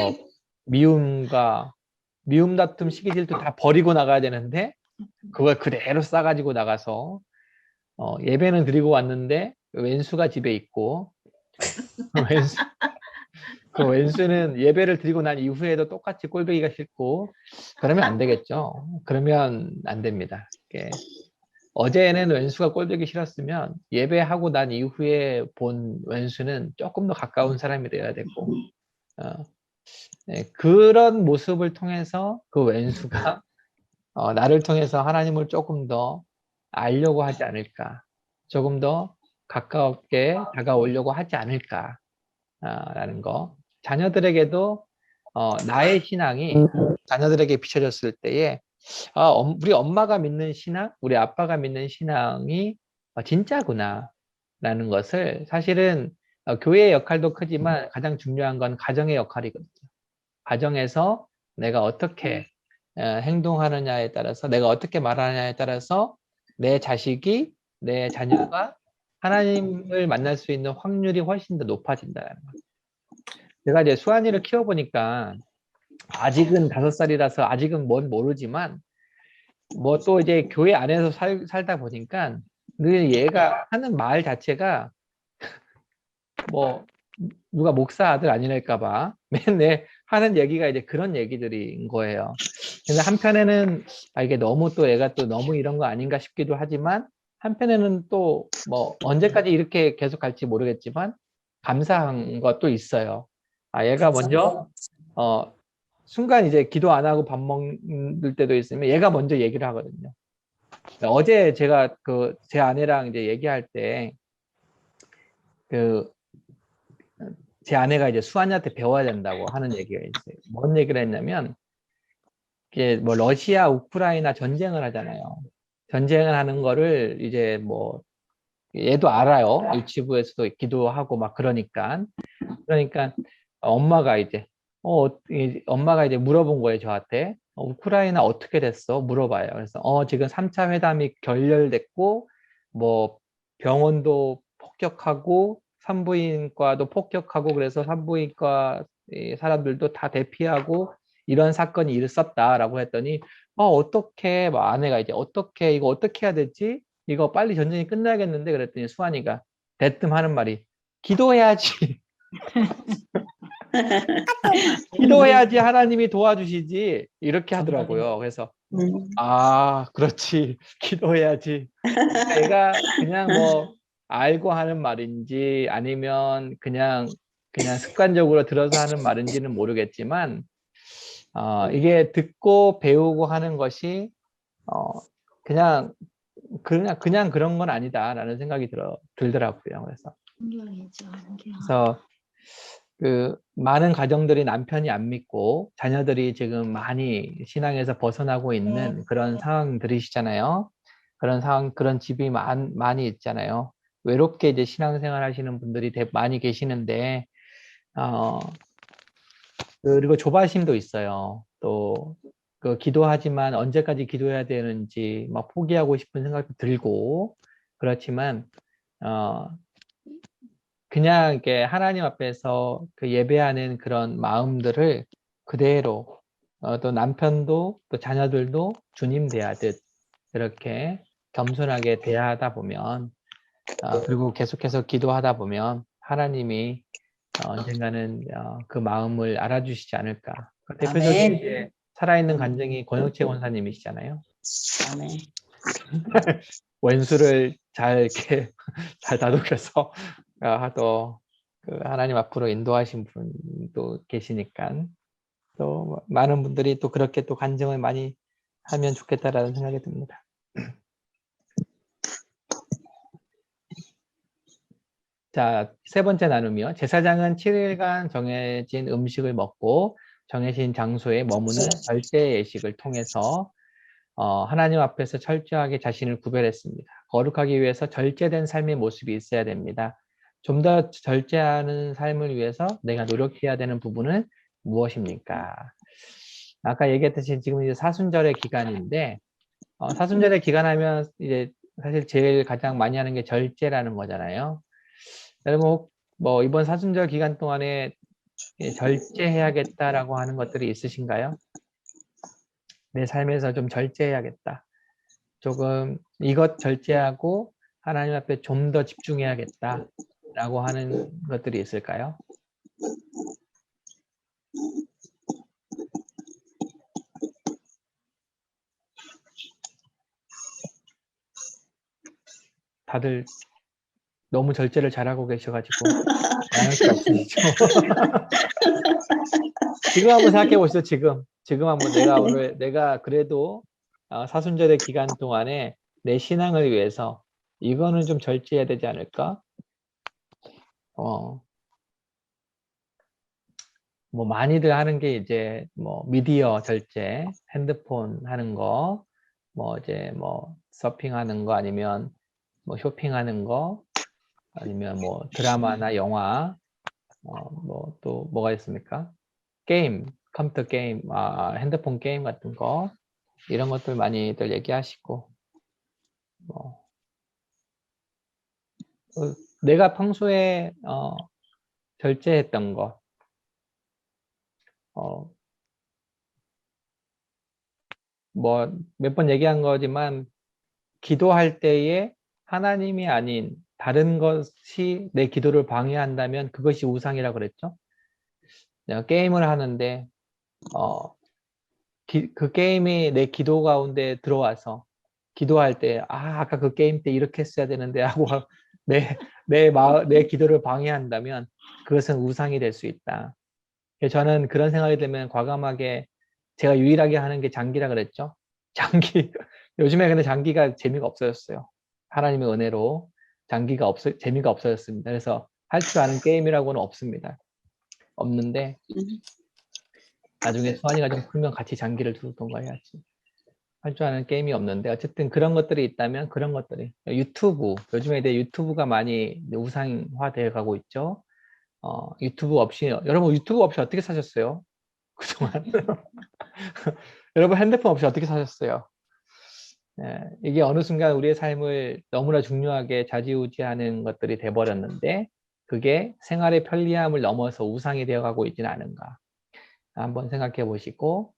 미움 다툼 시기질도 다 버리고 나가야 되는데 그걸 그대로 싸가지고 나가서 예배는 드리고 왔는데 왼수가 집에 있고 그 왼수는 예배를 드리고 난 이후에도 똑같이 꼴보기가 싫고 그러면 안 되겠죠. 그러면 안 됩니다. 어제는 왼수가 꼴보기 싫었으면 예배하고 난 이후에 본 왼수는 조금 더 가까운 사람이 되어야 되고 네, 그런 모습을 통해서 그 왼수가 나를 통해서 하나님을 조금 더 알려고 하지 않을까, 조금 더 가깝게 다가오려고 하지 않을까라는 거. 자녀들에게도 나의 신앙이 자녀들에게 비춰졌을 때에 우리 엄마가 믿는 신앙, 우리 아빠가 믿는 신앙이 진짜구나 라는 것을 사실은 교회의 역할도 크지만 가장 중요한 건 가정의 역할이거든요. 가정에서 내가 어떻게 행동하느냐에 따라서 내가 어떻게 말하느냐에 따라서 내 자식이 내 자녀가 하나님을 만날 수 있는 확률이 훨씬 더 높아진다는 거예요. 제가 이제 수환이를 키워보니까 아직은 5살이라서 아직은 뭔 모르지만 뭐 또 이제 교회 안에서 살다 보니까 늘 얘가 하는 말 자체가 뭐 누가 목사 아들 아니랄까봐 맨날 하는 얘기가 이제 그런 얘기들인 거예요. 근데 한편에는 이게 너무 또 애가 또 너무 이런 거 아닌가 싶기도 하지만 한편에는 또 뭐 언제까지 이렇게 계속 갈지 모르겠지만 감사한 것도 있어요. 얘가 먼저 순간 이제 기도 안 하고 밥 먹을 때도 있으면 얘가 먼저 얘기를 하거든요. 어제 제가 제 아내랑 이제 얘기할 때 제 아내가 이제 수환이한테 배워야 된다고 하는 얘기가 있어요. 뭔 얘기를 했냐면, 이게 뭐 러시아, 우크라이나 전쟁을 하잖아요. 전쟁을 하는 거를 이제 뭐 얘도 알아요. 유치부에서도 기도하고 막 그러니까 엄마가 이제 엄마가 이제 물어본 거예요, 저한테. 우크라이나 어떻게 됐어? 물어봐요. 그래서 지금 3차 회담이 결렬됐고 뭐 병원도 폭격하고 산부인과도 폭격하고 그래서 산부인과 사람들도 다 대피하고 이런 사건이 있었다라고 했더니 어떻게 아내가 이제 어떻게 이거 어떻게 해야 되지? 이거 빨리 전쟁이 끝나겠는데 그랬더니 수환이가 대뜸 하는 말이 기도해야지. 기도해야지 하나님이 도와주시지 이렇게 하더라고요. 그래서 그렇지 기도해야지. 내가 그냥 뭐 알고 하는 말인지 아니면 그냥 습관적으로 들어서 하는 말인지는 모르겠지만 이게 듣고 배우고 하는 것이 그냥 그런 건 아니다라는 생각이 들더라고요. 그래서 많은 가정들이 남편이 안 믿고 자녀들이 지금 많이 신앙에서 벗어나고 있는 그런 상황들이시잖아요. 그런 집이 많이 있잖아요. 외롭게 이제 신앙생활 하시는 분들이 많이 계시는데, 그리고 조바심도 있어요. 또, 기도하지만 언제까지 기도해야 되는지 막 포기하고 싶은 생각도 들고, 그렇지만, 그냥 이렇게 하나님 앞에서 예배하는 그런 마음들을 그대로 또 남편도 또 자녀들도 주님 대하듯 이렇게 겸손하게 대하다 보면 그리고 계속해서 기도하다 보면 하나님이 언젠가는 그 마음을 알아주시지 않을까. 대표적인 이제 살아있는 간증이 권영채 원사님이시잖아요. 아멘. 원수를 잘 이렇게 잘 다독여서 또 하나님 앞으로 인도하신 분도 계시니까 또 많은 분들이 또 그렇게 또 간증을 많이 하면 좋겠다라는 생각이 듭니다. 자, 세 번째 나눔이요. 제사장은 7일간 정해진 음식을 먹고 정해진 장소에 머무는 절제 예식을 통해서 하나님 앞에서 철저하게 자신을 구별했습니다. 거룩하기 위해서 절제된 삶의 모습이 있어야 됩니다. 좀 더 절제하는 삶을 위해서 내가 노력해야 되는 부분은 무엇입니까? 아까 얘기했듯이 지금 이제 사순절의 기간인데, 사순절의 기간 하면 이제 사실 제일 가장 많이 하는 게 절제라는 거잖아요. 여러분, 뭐 이번 사순절 기간 동안에 절제해야겠다라고 하는 것들이 있으신가요? 내 삶에서 좀 절제해야겠다. 조금 이것 절제하고 하나님 앞에 좀 더 집중해야겠다라고 하는 것들이 있을까요? 다들 너무 절제를 잘하고 계셔가지고 말할 게 없으시죠? 지금 한번 생각해 보시죠. 지금 한번 내가 그래도 사순절의 기간 동안에 내 신앙을 위해서 이거는 좀 절제해야 되지 않을까? 뭐 많이들 하는 게 이제 뭐 미디어 절제, 핸드폰 하는 거, 뭐 이제 뭐 서핑하는 거 아니면 뭐 쇼핑하는 거 아니면 뭐 드라마나 영화, 뭐 또 뭐가 있습니까? 게임, 컴퓨터 게임, 핸드폰 게임 같은 거 이런 것들 많이들 얘기하시고 뭐 내가 평소에 절제했던 거 뭐 몇 번 얘기한 거지만 기도할 때에 하나님이 아닌 다른 것이 내 기도를 방해한다면 그것이 우상이라고 그랬죠. 내가 게임을 하는데 그 게임이 내 기도 가운데 들어와서 기도할 때 아까 그 게임 때 이렇게 했어야 되는데 하고 내 기도를 방해한다면 그것은 우상이 될 수 있다. 저는 그런 생각이 들면 과감하게 제가 유일하게 하는 게 장기라 그랬죠. 장기 요즘에 근데 장기가 재미가 없어졌어요. 하나님의 은혜로 재미가 없어졌습니다. 그래서 할 줄 아는 게임이라고는 없습니다. 없는데 나중에 수환이가 좀 크면 같이 장기를 두던가 해야지. 할 줄 아는 게임이 없는데 어쨌든 그런 것들이 있다면 그런 것들이 유튜브 요즘에 유튜브가 많이 우상화되어 가고 있죠. 유튜브 없이 여러분 유튜브 없이 어떻게 사셨어요? 그동안 여러분 핸드폰 없이 어떻게 사셨어요? 이게 어느 순간 우리의 삶을 너무나 중요하게 좌지우지하는 것들이 돼버렸는데 그게 생활의 편리함을 넘어서 우상이 되어가고 있지는 않은가 한번 생각해 보시고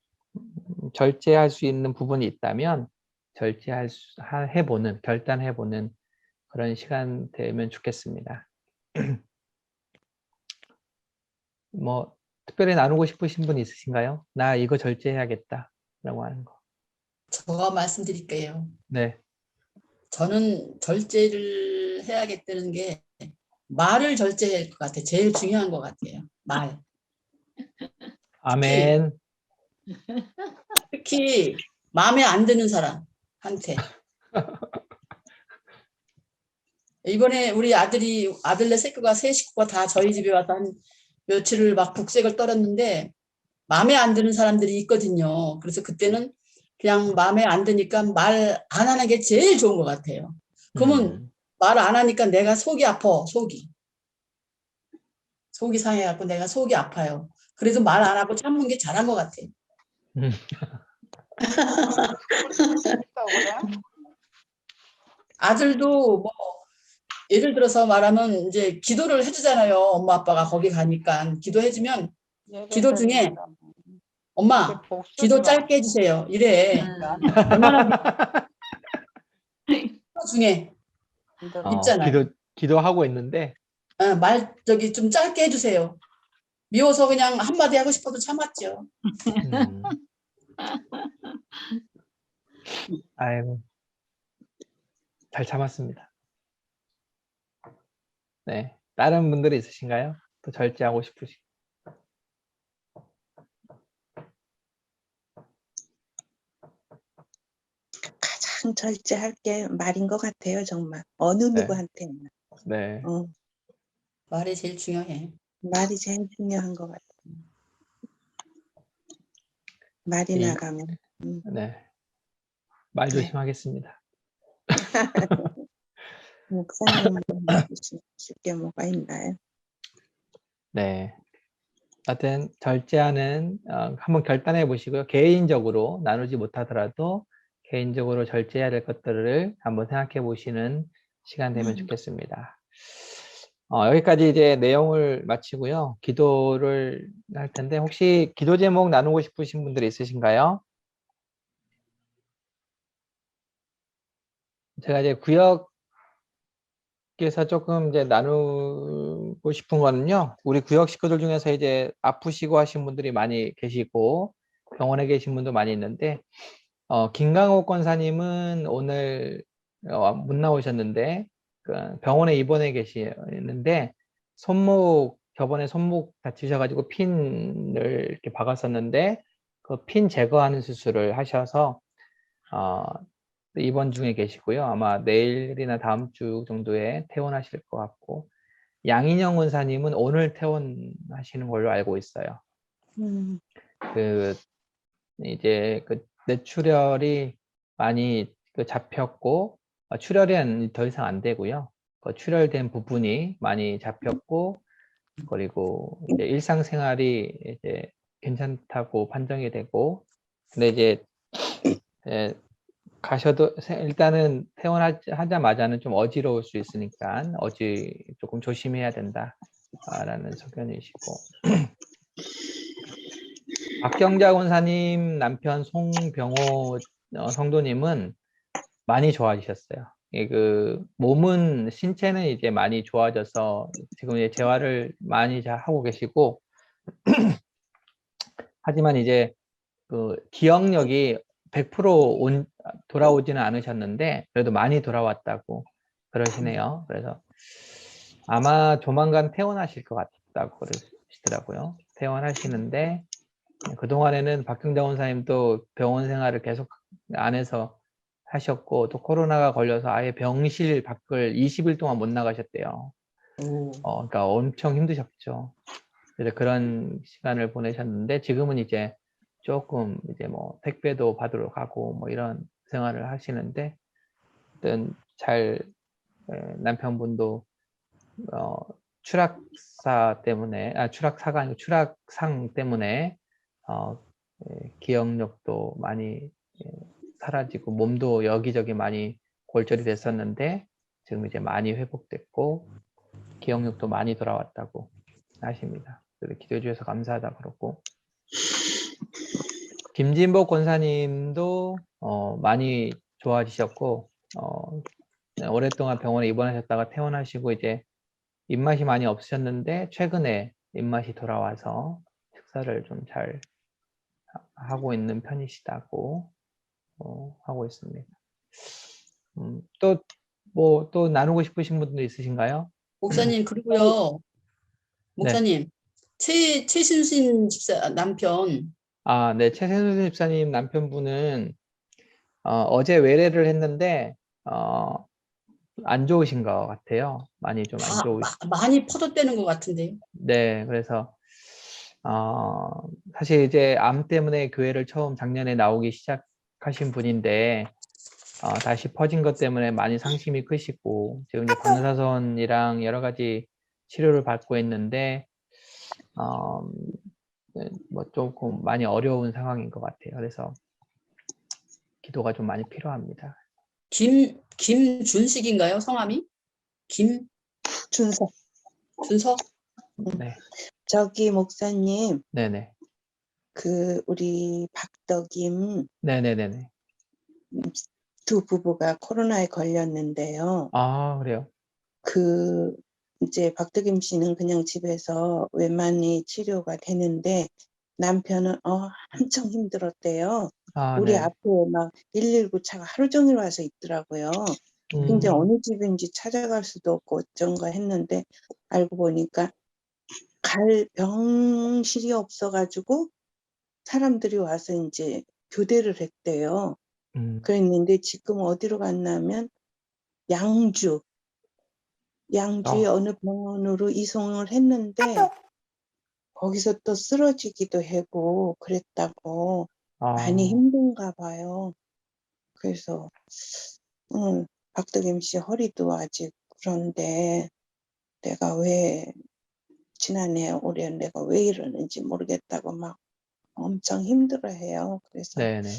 절제할 수 있는 부분이 있다면 결단해보는 그런 시간 되면 좋겠습니다. 뭐 특별히 나누고 싶으신 분 있으신가요? 나 이거 절제해야겠다 라고 하는 거. 제가 말씀드릴게요. 네. 저는 절제를 해야겠다는 게 말을 절제할 것 같아요. 제일 중요한 것 같아요. 말. 아멘. 특히 마음에 안 드는 사람한테. 이번에 우리 아들네 식구가 세 식구가 다 저희 집에 와서 한 며칠을 막 북색을 떨었는데 마음에 안 드는 사람들이 있거든요. 그래서 그때는 그냥 마음에 안 드니까 말 안 하는 게 제일 좋은 것 같아요. 그러면 말 안 하니까 내가 속이 아파. 속이 상해갖고 내가 속이 아파요. 그래서 말 안 하고 참는 게 잘한 것 같아요. 아들도 뭐 예를 들어서 말하면 이제 기도를 해주잖아요. 엄마 아빠가 거기 가니까 기도해주면 기도 중에 엄마 기도 짧게 해주세요. 이래. 얼마나 기도 중에 있잖아요. 기도하고 있는데 말 좀 짧게 해주세요. 미워서 그냥 한마디 하고 싶어도 참았죠. 아이고 잘 참았습니다. 네, 다른 분들이 있으신가요? 또 절제하고 싶으신? 가장 절제할 게 말인 것 같아요, 정말. 어느 누구한테나. 네. 말이 제일 중요해. 말이 제일 중요한 것 같아요. 말이 이- 나가면. 네. 말 네. 조심하겠습니다. 목사님 말씀하실 게 뭐가 있나요? 네. 하여튼 절제하는 한번 결단해 보시고요. 개인적으로 나누지 못하더라도 개인적으로 절제해야 될 것들을 한번 생각해 보시는 시간 되면 좋겠습니다. 여기까지 이제 내용을 마치고요. 기도를 할 텐데 혹시 기도 제목 나누고 싶으신 분들 있으신가요? 제가 이제 구역에서 조금 이제 나누고 싶은 거는요. 우리 구역 식구들 중에서 이제 아프시고 하신 분들이 많이 계시고 병원에 계신 분도 많이 있는데 김강호 권사님은 오늘 못 나오셨는데 그 병원에 입원해 계시는데 저번에 손목 다치셔가지고 핀을 이렇게 박았었는데 그 핀 제거하는 수술을 하셔서 어, 입원 중에 계시고요. 아마 내일이나 다음 주 정도에 퇴원하실 것 같고 양인영 권사님은 오늘 퇴원하시는 걸로 알고 있어요. 음, 그 이제 그 뇌출혈이 많이 잡혔고 출혈은 더 이상 안 되고요. 그 출혈된 부분이 많이 잡혔고 그리고 이제 일상생활이 이제 괜찮다고 판정이 되고 근데 이제 가셔도 일단은 퇴원하자마자는 좀 어지러울 수 있으니까 조금 조심해야 된다라는 소견이시고 박경자 권사님 남편 송병호 성도님은 많이 좋아지셨어요. 그 몸은 신체는 이제 많이 좋아져서 지금 이제 재활을 많이 잘 하고 계시고 하지만 이제 그 기억력이 100% 돌아오지는 않으셨는데 그래도 많이 돌아왔다고 그러시네요. 그래서 아마 조만간 퇴원하실 것 같다고 그러시더라고요. 퇴원하시는데 그동안에는 박경자 원사님도 병원 생활을 계속 안에서 하셨고 또 코로나가 걸려서 아예 병실 밖을 20일 동안 못 나가셨대요. 그러니까 엄청 힘드셨죠. 그래서 그런 시간을 보내셨는데 지금은 이제 조금 이제 뭐 택배도 받으러 가고 뭐 이런 생활을 하시는데 어떤 남편분도 추락사가 아니고 추락상 때문에 기억력도 많이 사라지고 몸도 여기저기 많이 골절이 됐었는데 지금 이제 많이 회복됐고 기억력도 많이 돌아왔다고 하십니다. 그래서 기도해 주셔서 감사하다 그러고 김진복 권사님도 많이 좋아지셨고 오랫동안 병원에 입원하셨다가 퇴원하시고 이제 입맛이 많이 없으셨는데 최근에 입맛이 돌아와서 식사를 좀 잘 하고 있는 편이시다고 하고 있습니다. 또 나누고 싶으신 분도 있으신가요? 목사님, 그리고요. 목사님, 최신신 집사 남편, 네, 최세순 집사님 남편분은 어제 외래를 했는데 안 좋으신 것 같아요. 많이 좀 안 많이 퍼졌다는 것 같은데요. 네, 그래서 사실 이제 암 때문에 교회를 처음 작년에 나오기 시작하신 분인데 다시 퍼진 것 때문에 많이 상심이 크시고 지금 이제 방사선이랑 여러 가지 치료를 받고 있는데 뭐 조금 많이 어려운 상황인 것 같아요. 그래서 기도가 좀 많이 필요합니다. 김준식인가요? 성함이? 준석. 준석? 네, 저기 목사님, 네네, 우리 박덕임 네네네네. 두 부부가 코로나에 걸렸는데요. 그래요? 이제 박덕임 씨는 그냥 집에서 웬만히 치료가 되는데 남편은 엄청 힘들었대요. 우리 네. 앞에 막 119 차가 하루 종일 와서 있더라고요. 근데 어느 집인지 찾아갈 수도 없고 어쩐가 했는데 알고 보니까 갈 병실이 없어가지고 사람들이 와서 이제 교대를 했대요. 음, 그랬는데 지금 어디로 갔냐면 양주 양주의 어느 병원으로 이송을 했는데 거기서 또 쓰러지기도 하고 그랬다고 많이 힘든가 봐요. 그래서 박덕임 씨 허리도 아직 그런데 내가 왜 지난해 올해 내가 왜 이러는지 모르겠다고 막 엄청 힘들어해요. 그래서 네네.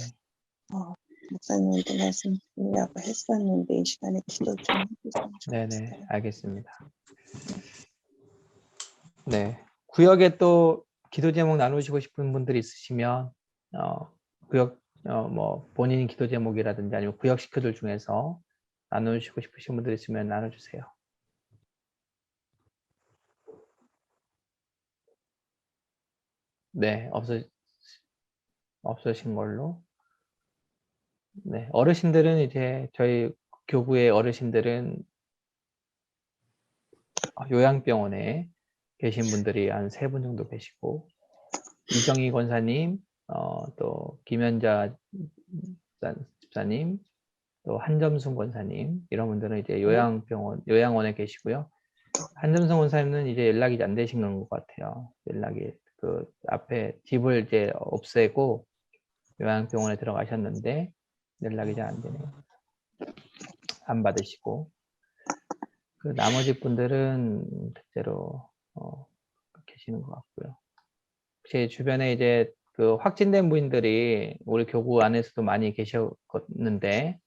목사님한테 말씀드리려고 했었는데 이 시간에 기도 좀 해주시면 네네. 좋겠어요. 알겠습니다. 네. 구역에 또 기도 제목 나누시고 싶은 분들이 있으시면 구역 뭐 본인 기도 제목이라든지 아니면 구역 식구들 중에서 나누시고 싶으신 분들 있으면 나눠주세요. 네, 없으신 걸로. 네, 어르신들은 이제 저희 교구의 어르신들은 요양병원에 계신 분들이 한 3분 정도 계시고, 이정희 권사님, 또 김현자 집사님, 또 한점순 권사님, 이런 분들은 이제 요양원에 계시고요. 한점순 권사님은 이제 연락이 안 되시는 것 같아요. 연락이 그 앞에 집을 이제 없애고 요양병원에 들어가셨는데 연락이 잘 안 되네요. 안 받으시고. 그 나머지 분들은 대체로 계시는 것 같고요. 제 주변에 이제 그 확진된 분들이 우리 교구 안에서도 많이 계셨는데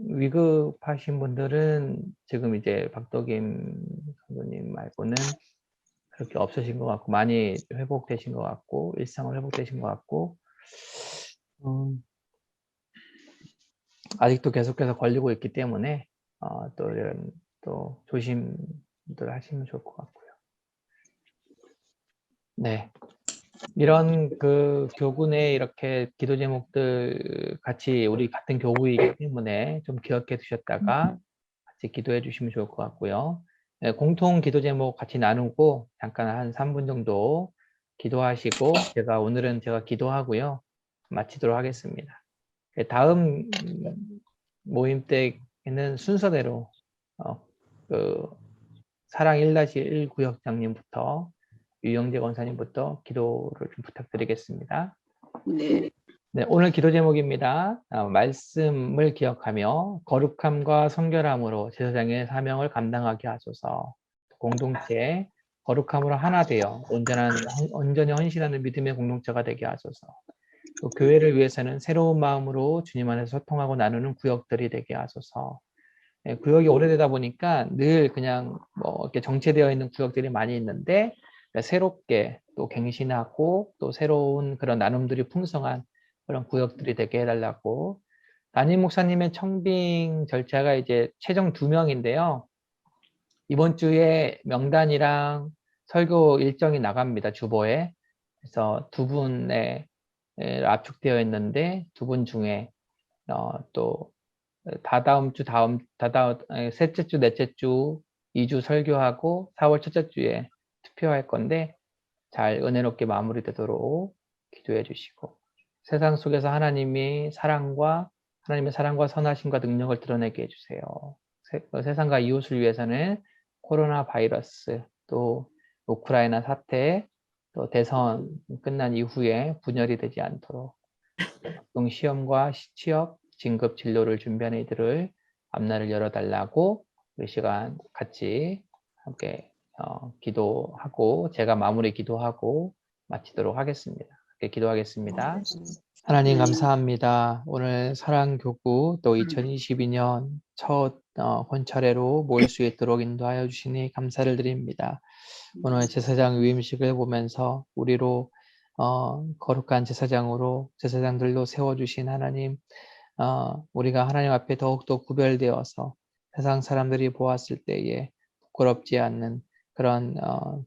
위급하신 분들은 지금 이제 박덕임 선생님 말고는 그렇게 없으신 것 같고 많이 회복되신 것 같고 일상을 회복되신 것 같고 아직도 계속해서 걸리고 있기 때문에 또 이런 또 조심들 하시면 좋을 것 같고요. 네. 이런 그 교군의 이렇게 기도 제목들 같이 우리 같은 교구이기 때문에 좀 기억해 두셨다가 같이 기도해 주시면 좋을 것 같고요. 네, 공통 기도 제목 같이 나누고 잠깐 한 3분 정도 기도하시고 오늘은 제가 기도하고요. 마치도록 하겠습니다. 다음 모임 때에는 순서대로 그 사랑 1-1 구역장님부터 유영재 권사님부터 기도를 좀 부탁드리겠습니다. 네. 네, 오늘 기도 제목입니다. 말씀을 기억하며 거룩함과 성결함으로 제사장의 사명을 감당하게 하소서. 공동체 거룩함으로 하나 되어 온전히 헌신하는 믿음의 공동체가 되게 하소서. 또 교회를 위해서는 새로운 마음으로 주님 안에서 소통하고 나누는 구역들이 되게 하소서. 네, 구역이 오래되다 보니까 늘 그냥 뭐 이렇게 정체되어 있는 구역들이 많이 있는데 새롭게 또 갱신하고 또 새로운 그런 나눔들이 풍성한 그런 구역들이 되게 해달라고. 담임 목사님의 청빙 절차가 이제 최종 2명인데요. 이번 주에 명단이랑 설교 일정이 나갑니다. 주보에. 그래서 2분에 압축되어 있는데 2분 중에 또 셋째 주, 넷째 주 2주 설교하고 4월 첫째 주에 투표할 건데 잘 은혜롭게 마무리되도록 기도해 주시고 세상 속에서 하나님의 사랑과 선하심과 능력을 드러내게 해주세요. 세상과 이웃을 위해서는 코로나 바이러스 또 우크라이나 사태 또 대선 끝난 이후에 분열이 되지 않도록 시험과 취업, 진급 진로를 준비하는 이들을 앞날을 열어달라고 이 시간 같이 함께 기도하고 제가 마무리 기도하고 마치도록 하겠습니다. 기도하겠습니다. 하나님 감사합니다. 오늘 사랑교구 또 2022년 첫 혼차례로 모일 수 있도록 인도하여 주시니 감사를 드립니다. 오늘 제사장 위임식을 보면서 우리로 거룩한 제사장들로 세워주신 하나님, 우리가 하나님 앞에 더욱더 구별되어서 세상 사람들이 보았을 때에 부끄럽지 않는 그런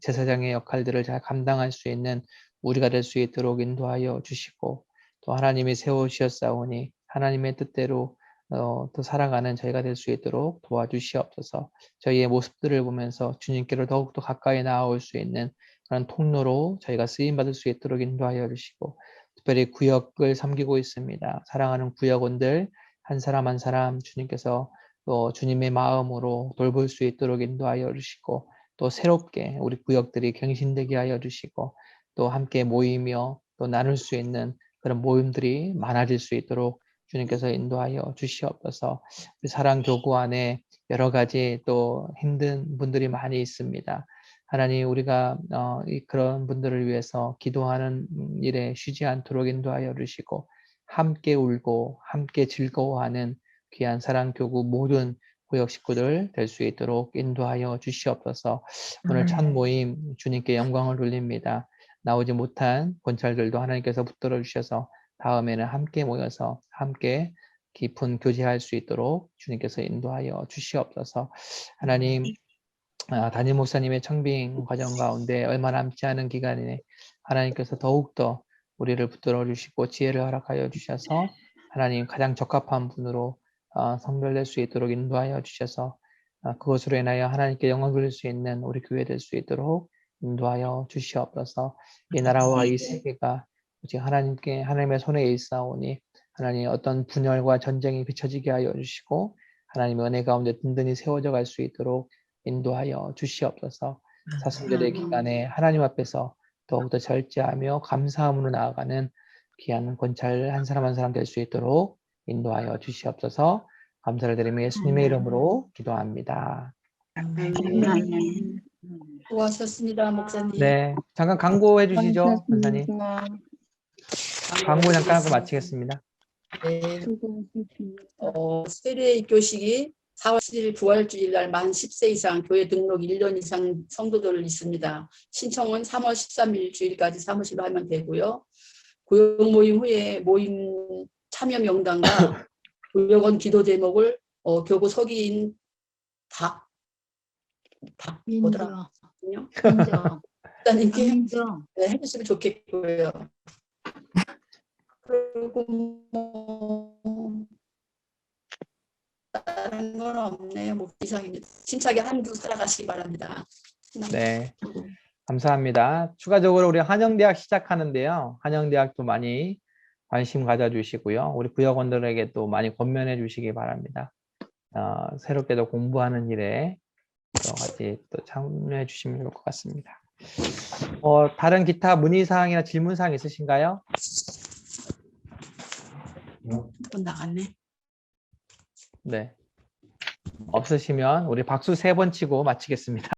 제사장의 역할들을 잘 감당할 수 있는 우리가 될 수 있도록 인도하여 주시고 또 하나님이 세우셨사오니 하나님의 뜻대로 또 살아가는 저희가 될 수 있도록 도와주시옵소서. 저희의 모습들을 보면서 주님께로 더욱더 가까이 나아올 수 있는 그런 통로로 저희가 쓰임받을 수 있도록 인도하여 주시고 특별히 구역을 섬기고 있습니다. 사랑하는 구역원들 한 사람 한 사람 주님께서 또 주님의 마음으로 돌볼 수 있도록 인도하여 주시고 또 새롭게 우리 구역들이 갱신되게 하여 주시고 또 함께 모이며 또 나눌 수 있는 그런 모임들이 많아질 수 있도록 주님께서 인도하여 주시옵소서. 우리 사랑교구 안에 여러 가지 또 힘든 분들이 많이 있습니다. 하나님 우리가 그런 분들을 위해서 기도하는 일에 쉬지 않도록 인도하여 주시고 함께 울고 함께 즐거워하는 귀한 사랑교구 모든 구역 식구들 될 수 있도록 인도하여 주시옵소서. 오늘 첫 모임 주님께 영광을 돌립니다. 나오지 못한 권찰들도 하나님께서 붙들어 주셔서 다음에는 함께 모여서 함께 깊은 교제할 수 있도록 주님께서 인도하여 주시옵소서. 하나님 담임 목사님의 청빙 과정 가운데 얼마 남지 않은 기간에 하나님께서 더욱더 우리를 붙들어 주시고 지혜를 허락하여 주셔서 하나님 가장 적합한 분으로 선별될 수 있도록 인도하여 주셔서 그것으로 인하여 하나님께 영광 돌릴 수 있는 우리 교회 될 수 있도록 인도하여 주시옵소서. 이 나라와 이 세계가 오직 하나님의 손에 있사오니 하나님 어떤 분열과 전쟁이 비춰지게 하여 주시고 하나님의 은혜 가운데 든든히 세워져 갈 수 있도록 인도하여 주시옵소서. 사순절의 기간에 하나님 앞에서 더욱더 절제하며 감사함으로 나아가는 귀한 권찰 한 사람 한 사람 될 수 있도록 인도하여 주시옵소서. 감사를 드리며 예수님의 이름으로 기도합니다. 수고하셨습니다, 목사님. 네, 잠깐 광고해 주시죠, 권사님. 광고 잠깐 하고 마치겠습니다. 네. 세례 입교식이 4월 7일 부활주일 날 만 10세 이상 교회 등록 1년 이상 성도들 있습니다. 신청은 3월 13일 주일까지 사무실로 하면 되고요. 구역 모임 후에 모임 참여 명단과 구역원 기도 제목을 교구 서기인 뭐더라? 목사님께 해주시면 좋겠고요. 그리고 뭐 다른 건 없네요. 뭐 이상입니다. 힘차게 한 주 살아가시기 바랍니다. 네, 감사합니다. 추가적으로 우리 한영대학 시작하는데요. 한영대학도 많이 관심 가져주시고요. 우리 구역원들에게 또 많이 권면해 주시기 바랍니다. 새롭게도 공부하는 일에 여러 가지 또 참여해 주시면 좋을 것 같습니다. 다른 기타 문의사항이나 질문사항 있으신가요? 나갔네. 네. 없으시면 우리 박수 3번 치고 마치겠습니다.